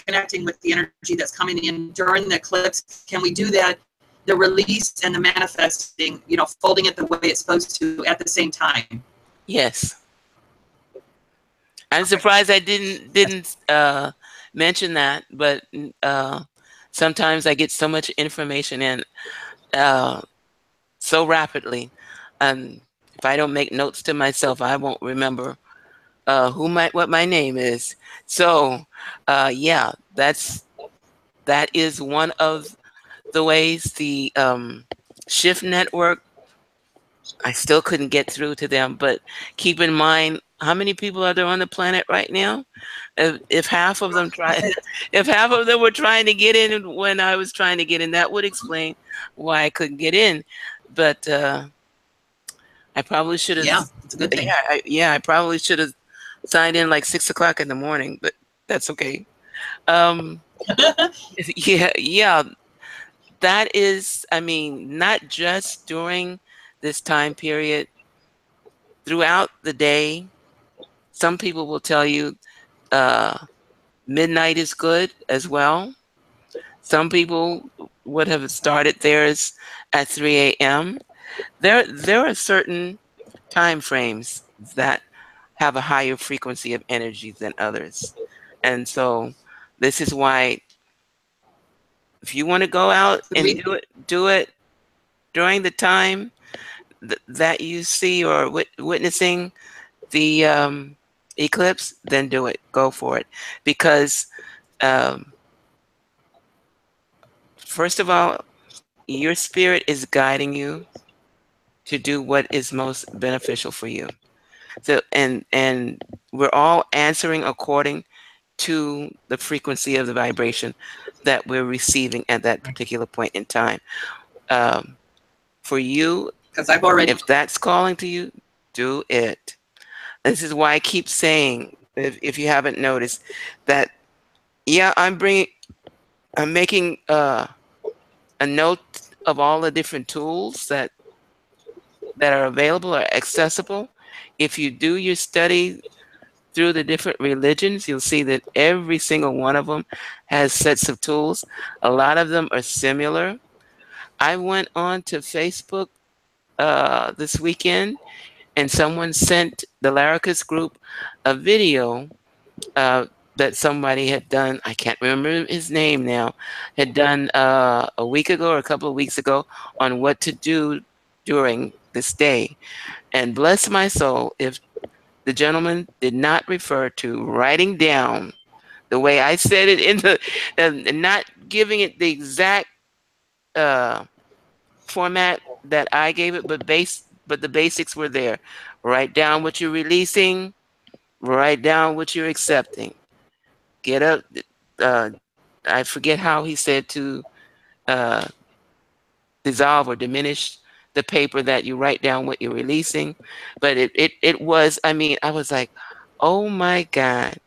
connecting with the energy that's coming in during the eclipse, can we do that? The release and the manifesting, folding it the way it's supposed to at the same time. Yes. I'm surprised I didn't mention that, but sometimes I get so much information in so rapidly, and if I don't make notes to myself, I won't remember what my name is. So yeah, that is one of the ways. The Shift Network, I still couldn't get through to them, but keep in mind, how many people are there on the planet right now? If half of them if half of them were trying to get in when I was trying to get in, that would explain why I couldn't get in. But I probably should have. Yeah, it's a good thing. Yeah, I probably should have signed in like 6 o'clock in the morning, but that's okay. Yeah. That is, I mean, not just during this time period, throughout the day. Some people will tell you midnight is good as well. Some people would have started theirs at 3 a.m. There are certain time frames that have a higher frequency of energy than others. And so this is why, if you want to go out and do it during the time that you see or witnessing the eclipse, then do it. Go for it. Because first of all, your spirit is guiding you to do what is most beneficial for you. So and we're all answering according to the frequency of the vibration that we're receiving at that particular point in time. For you, Because I've already. if that's calling to you, do it. This is why I keep saying, if you haven't noticed, that yeah, I'm making a note of all the different tools that are available or accessible. If you do your study through the different religions, you'll see that every single one of them has sets of tools. A lot of them are similar. I went on to Facebook this weekend, and someone sent the Laricus group a video uh, that somebody had done. I can't remember his name now. Had done a week ago or a couple of weeks ago on what to do during this day. And bless my soul, if the gentleman did not refer to writing down the way I said it in the, and not giving it the exact uh, format that I gave it, but the basics were there. Write down what you're releasing. Write down what you're accepting. Get up. Uh, I forget how he said to uh, dissolve or diminish the paper that you write down what you're releasing. But it was, I mean, I was like, oh my God.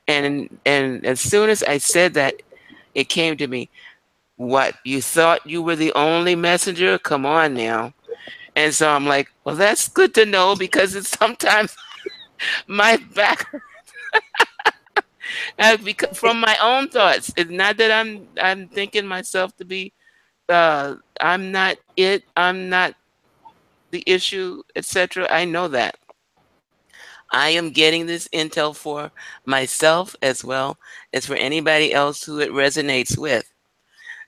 And as soon as I said that, it came to me, what, you thought you were the only messenger? Come on now. And so I'm like, well, that's good to know, because it's sometimes my back because from my own thoughts. It's not that I'm thinking myself to be I'm not it, I'm not the issue, etc. I know that. I am getting this intel for myself as well as for anybody else who it resonates with.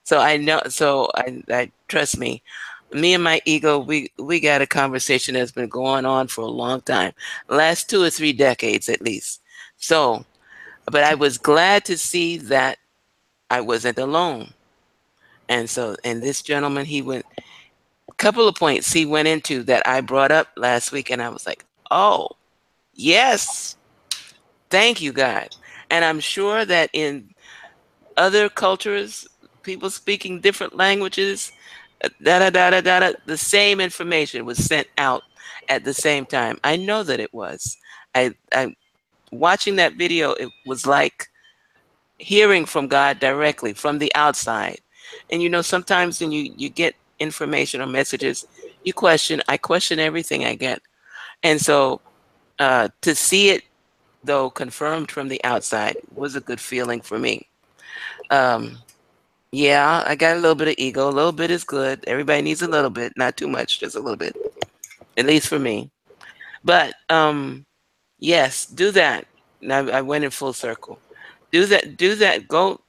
So I know, so I trust me. Me and my ego, we got a conversation that's been going on for a long time, last 2 or 3 decades at least. So, but I was glad to see that I wasn't alone. And so, and this gentleman, he went a couple of points he went into that I brought up last week, and I was like, oh, yes, thank you, God. And I'm sure that in other cultures, people speaking different languages, the same information was sent out at the same time. I know that it was. I watching that video, it was like hearing from God directly from the outside. And you know, sometimes when you get information or messages, I question everything I get. And so to see it though confirmed from the outside was a good feeling for me. Um, yeah, I got a little bit of ego. A little bit is good. Everybody needs a little bit, not too much, just a little bit, at least for me. But yes, do that. Now I went in full circle. Do that. Do that. Go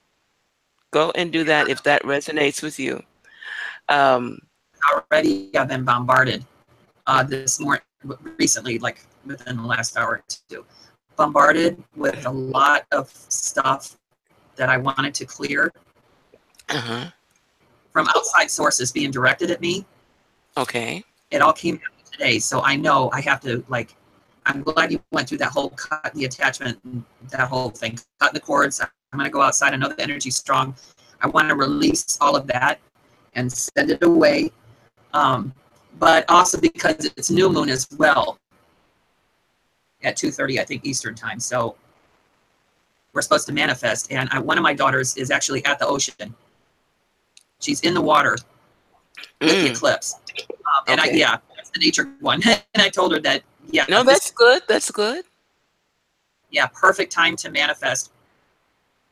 and do that if that resonates with you. Um, Already I've been bombarded this morning, recently, like within the last hour or two, bombarded with a lot of stuff that I wanted to clear from outside sources being directed at me. Okay. It all came out today, so I know I have to, like, I'm glad you went through that whole cut the attachment, that whole thing, cut the cords. I'm going to go outside. I know the energy's strong. I want to release all of that and send it away. But also because it's new moon as well at 2:30, I think, Eastern time. So we're supposed to manifest. And one of my daughters is actually at the ocean. She's in the water with the eclipse. And okay. yeah, that's the nature one. And I told her that, yeah. No, that's good. That's good. Yeah, perfect time to manifest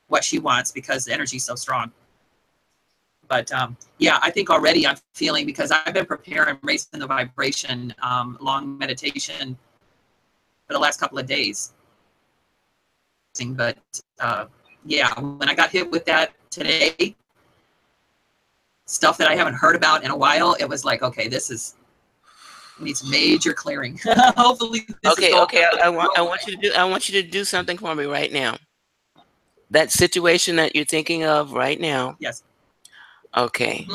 what she wants because the energy's so strong. But yeah, I think already I'm feeling, because I've been preparing, raising the vibration, long meditation for the last couple of days. But yeah, when I got hit with that today, stuff that I haven't heard about in a while, it was like, okay, this needs major clearing. Hopefully this Okay, is okay. I want you to do something for me right now. That situation that you're thinking of right now. Yes. Okay.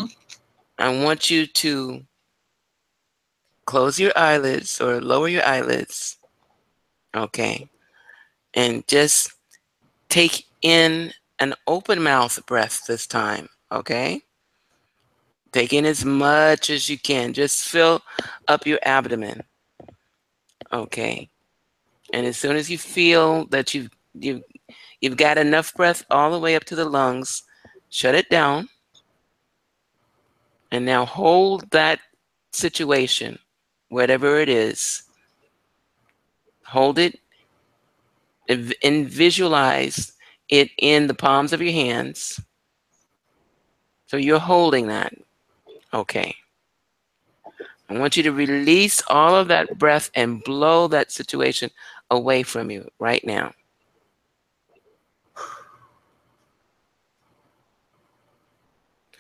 I want you to close your eyelids or lower your eyelids. Okay. And just take in an open mouth breath this time, okay? Take in as much as you can. Just fill up your abdomen, okay? And as soon as you feel that you've got enough breath all the way up to the lungs, shut it down. And now hold that situation, whatever it is. Hold it and visualize it in the palms of your hands. So you're holding that. Okay. I want you to release all of that breath and blow that situation away from you right now.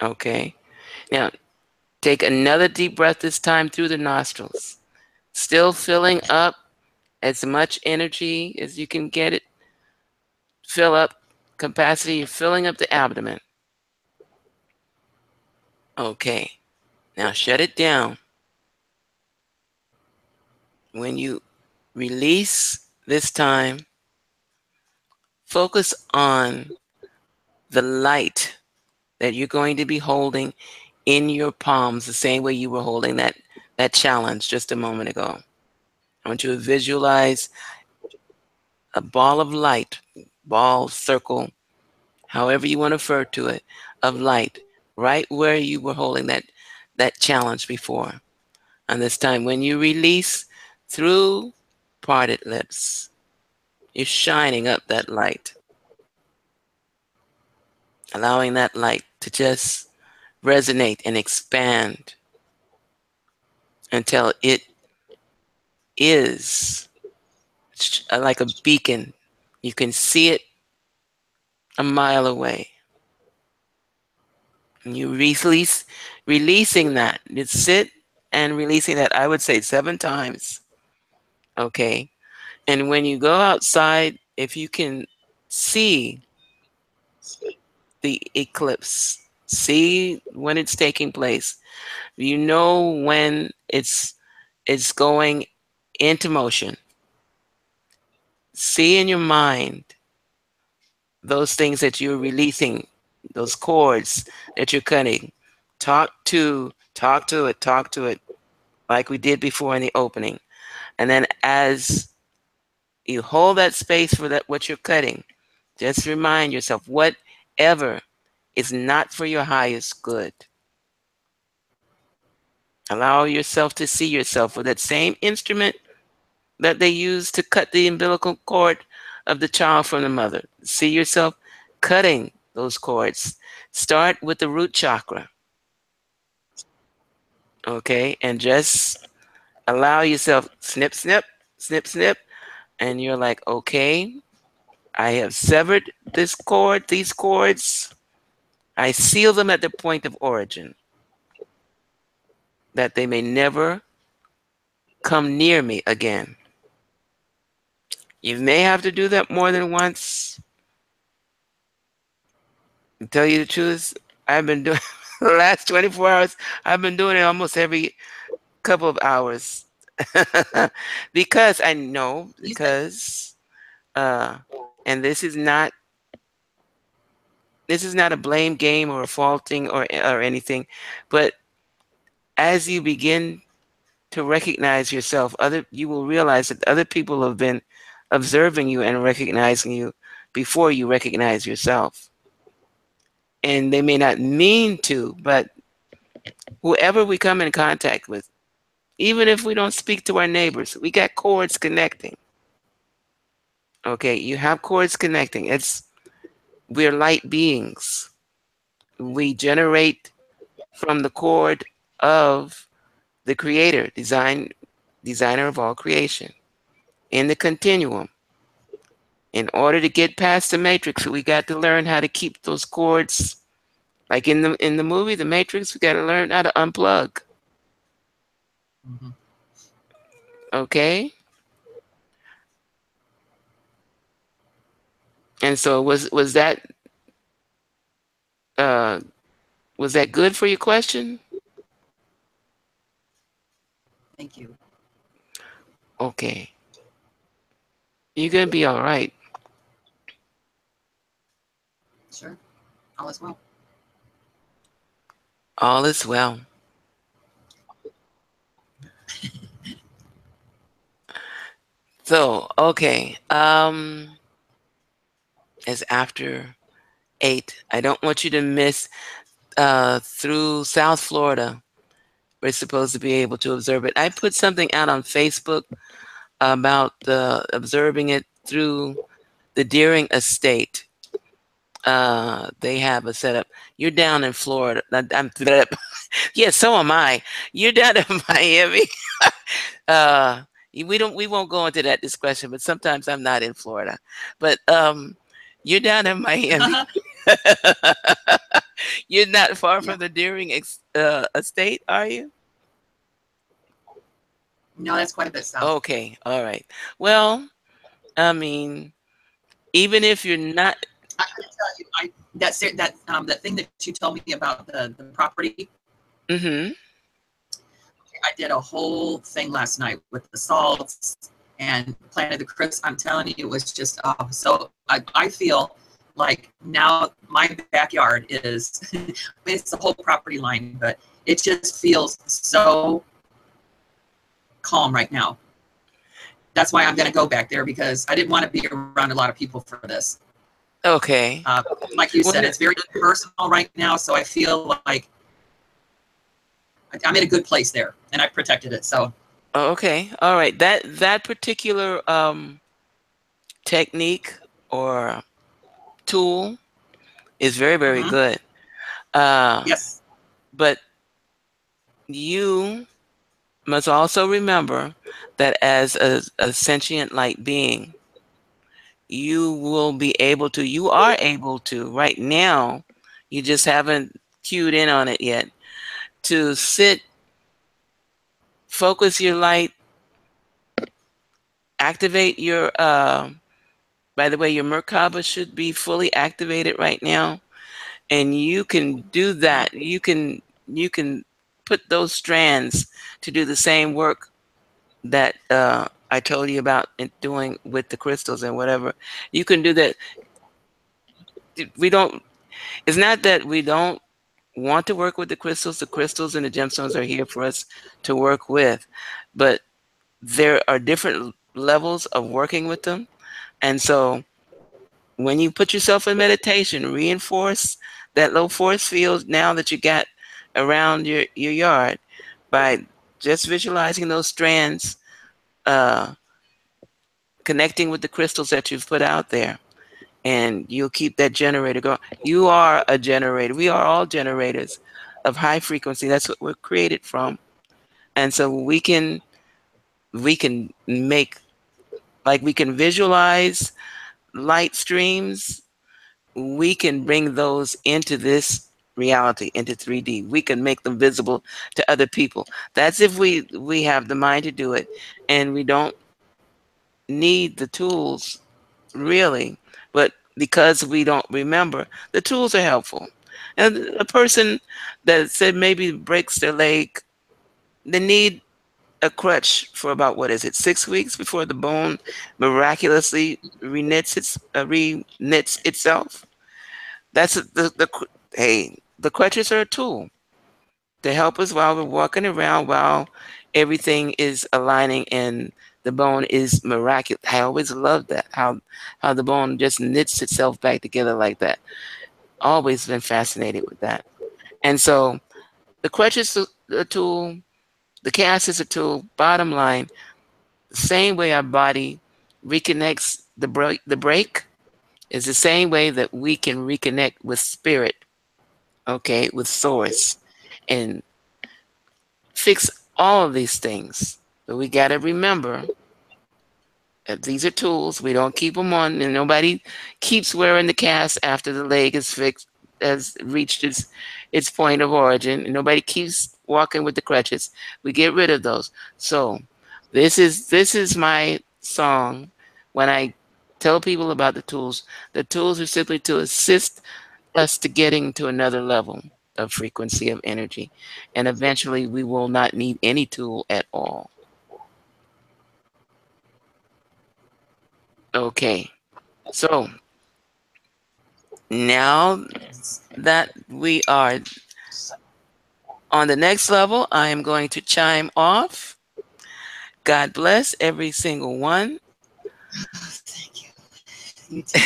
Okay. Now, take another deep breath this time through the nostrils. Still filling up as much energy as you can get it. Fill up capacity. You're filling up the abdomen. Okay. Now shut it down. When you release this time, focus on the light that you're going to be holding in your palms the same way you were holding that challenge just a moment ago. I want you to visualize a ball of light, ball, circle, however you want to refer to it, of light, right where you were holding that challenge before. And this time, when you release through parted lips, you're shining up that light, allowing that light to just resonate and expand until it is like a beacon. You can see it a mile away. And you releasing that. You sit and releasing that, I would say 7 times. Okay. And when you go outside, if you can see the eclipse, see when it's taking place, you know when it's going into motion. See in your mind those things that you're releasing, those cords that you're cutting. Talk to it, like we did before in the opening. And then as you hold that space for that what you're cutting, just remind yourself, whatever is not for your highest good. Allow yourself to see yourself with that same instrument that they use to cut the umbilical cord of the child from the mother. See yourself cutting those cords. Start with the root chakra, okay? And just allow yourself snip, snip, snip, snip. And you're like, okay, I have severed this cord, these cords. I seal them at the point of origin, that they may never come near me again. You may have to do that more than once. To tell you the truth, I've been doing the last 24 hours, I've been doing it almost every couple of hours. Because I know, because and this is not a blame game or a faulting or anything, but as you begin to recognize yourself, you will realize that other people have been observing you and recognizing you before you recognize yourself. And they may not mean to, but whoever we come in contact with, even if we don't speak to our neighbors, we got cords connecting. Okay, you have cords connecting. We're light beings. We generate from the cord of the creator, designer of all creation, in the continuum. In order to get past the matrix, we got to learn how to keep those cords. Like in the movie, The Matrix, we got to learn how to unplug. Mm-hmm. Okay? And so was that good for your question? Thank you. Okay. You're gonna be all right. Sure. All is well. All is well. So, okay. It's after 8. I don't want you to miss through South Florida. We're supposed to be able to observe it. I put something out on Facebook about observing it through the Deering Estate. They have a setup. You're down in Florida. Yeah, so am I. You're down in Miami. uh, we won't go into that discussion, but sometimes I'm not in Florida. But you're down in Miami. You're not far Yeah. from the Deering Estate, are you? No, that's quite a bit south. Okay, all right. Well, I mean, even if you're not, I can tell you, that thing that you told me about the property. mm-hmm. I did a whole thing last night with the salts and planted the crisp. I'm telling you, it was just so. I feel like now my backyard is. I mean, it's the whole property line, but it just feels so calm right now. That's why I'm going to go back there, because I didn't want to be around a lot of people for this. Okay. Like you Well, said, it's very personal right now, so I feel like I'm in a good place there, and I protected it. So okay. All right. That particular technique or tool is very, very mhm. good. Yes, But you must also remember that as a sentient light being, you are able to right now, you just haven't cued in on it yet, to sit, focus your light, activate your, by the way, your Merkaba should be fully activated right now. And you can do uh-huh. that. You can put those strands to do the same work that I told you about doing with the crystals and whatever. You can do that. We don't, it's not that we don't want to work with the crystals. The crystals and the gemstones are here for us to work with, but there are different levels of working with them. And so when you put yourself in meditation, reinforce that low force field now that you got around your yard by just visualizing those strands uh, connecting with the crystals that you've put out there. And you'll keep that generator going. You are a generator. We are all generators of high frequency. That's what we're created from. And so we can make, like, we can visualize light streams. We can bring those into this reality, into 3D. We can make them visible to other people. That's if we have the mind to do it, and we don't need the tools really, but because we don't remember, the tools are helpful. And a person that said maybe breaks their leg, they need a crutch for about, what is it, 6 weeks before the bone miraculously reknits itself. That's hey, the crutches are a tool to help us while we're walking around, while everything is aligning and the bone is miraculous. I always loved that, how the bone just knits itself back together like that. Always been fascinated with that. And so the crutch is a tool, the cast is a tool. Bottom line, the same way our body reconnects the break is the same way that we can reconnect with spirit, okay, with source, and fix all of these things. But we got to remember that these are tools. We don't keep them on, and nobody keeps wearing the cast after the leg is fixed, has reached its point of origin. And nobody keeps walking with the crutches. We get rid of those. So this is my song when I tell people about the tools. The tools are simply to assist us to getting to another level of frequency of energy. And eventually we will not need any tool at all. Okay. So Now that we are on the next level, I am going to chime off. God bless every single one. Thank you. You too.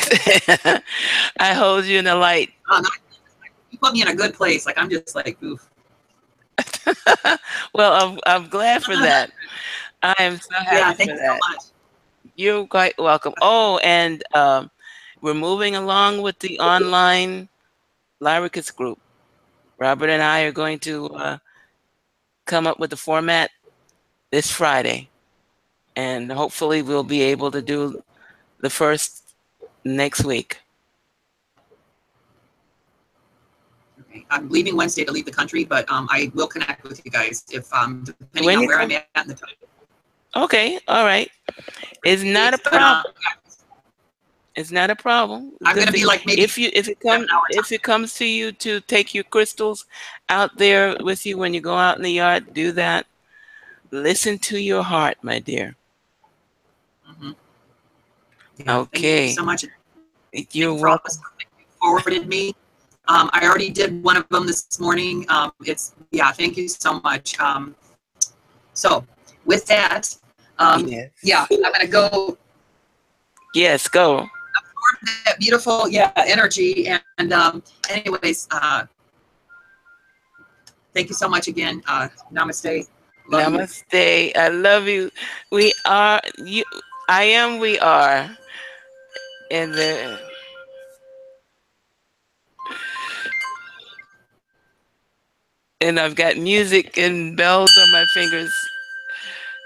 I hold you in the light. No, you put me in a good place. Like I'm just like, oof. Well, I'm glad for that. I am so happy Yeah, for thank you that. so much. You're quite welcome. Oh, and we're moving along with the online LIGHTWORKERS group. Robert and I are going to come up with the format this Friday, and hopefully we'll be able to do the first next week. Okay. I'm leaving Wednesday to leave the country, but I will connect with you guys if depending When on you where come, I'm at in the time. okay, all right. It's not a But, problem. It's not a problem. I'm going to be like maybe if it comes to you to take your crystals out there with you when you go out in the yard, do that. Listen to your heart, my dear. Mm-hmm. Yeah, thank you Okay. so much. You're Thank you for all the welcome. stuff that you forwarded me. I already did one of them this morning. Thank you so much. So with that, Yes. yeah, I'm going to go Yes, go. that beautiful, energy. And anyways, thank you so much again. Namaste. Love you. Namaste. I love you. We are you. I am. We are. And the and I've got music and bells on my fingers,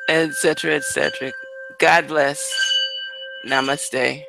etc., etc. God bless. Namaste.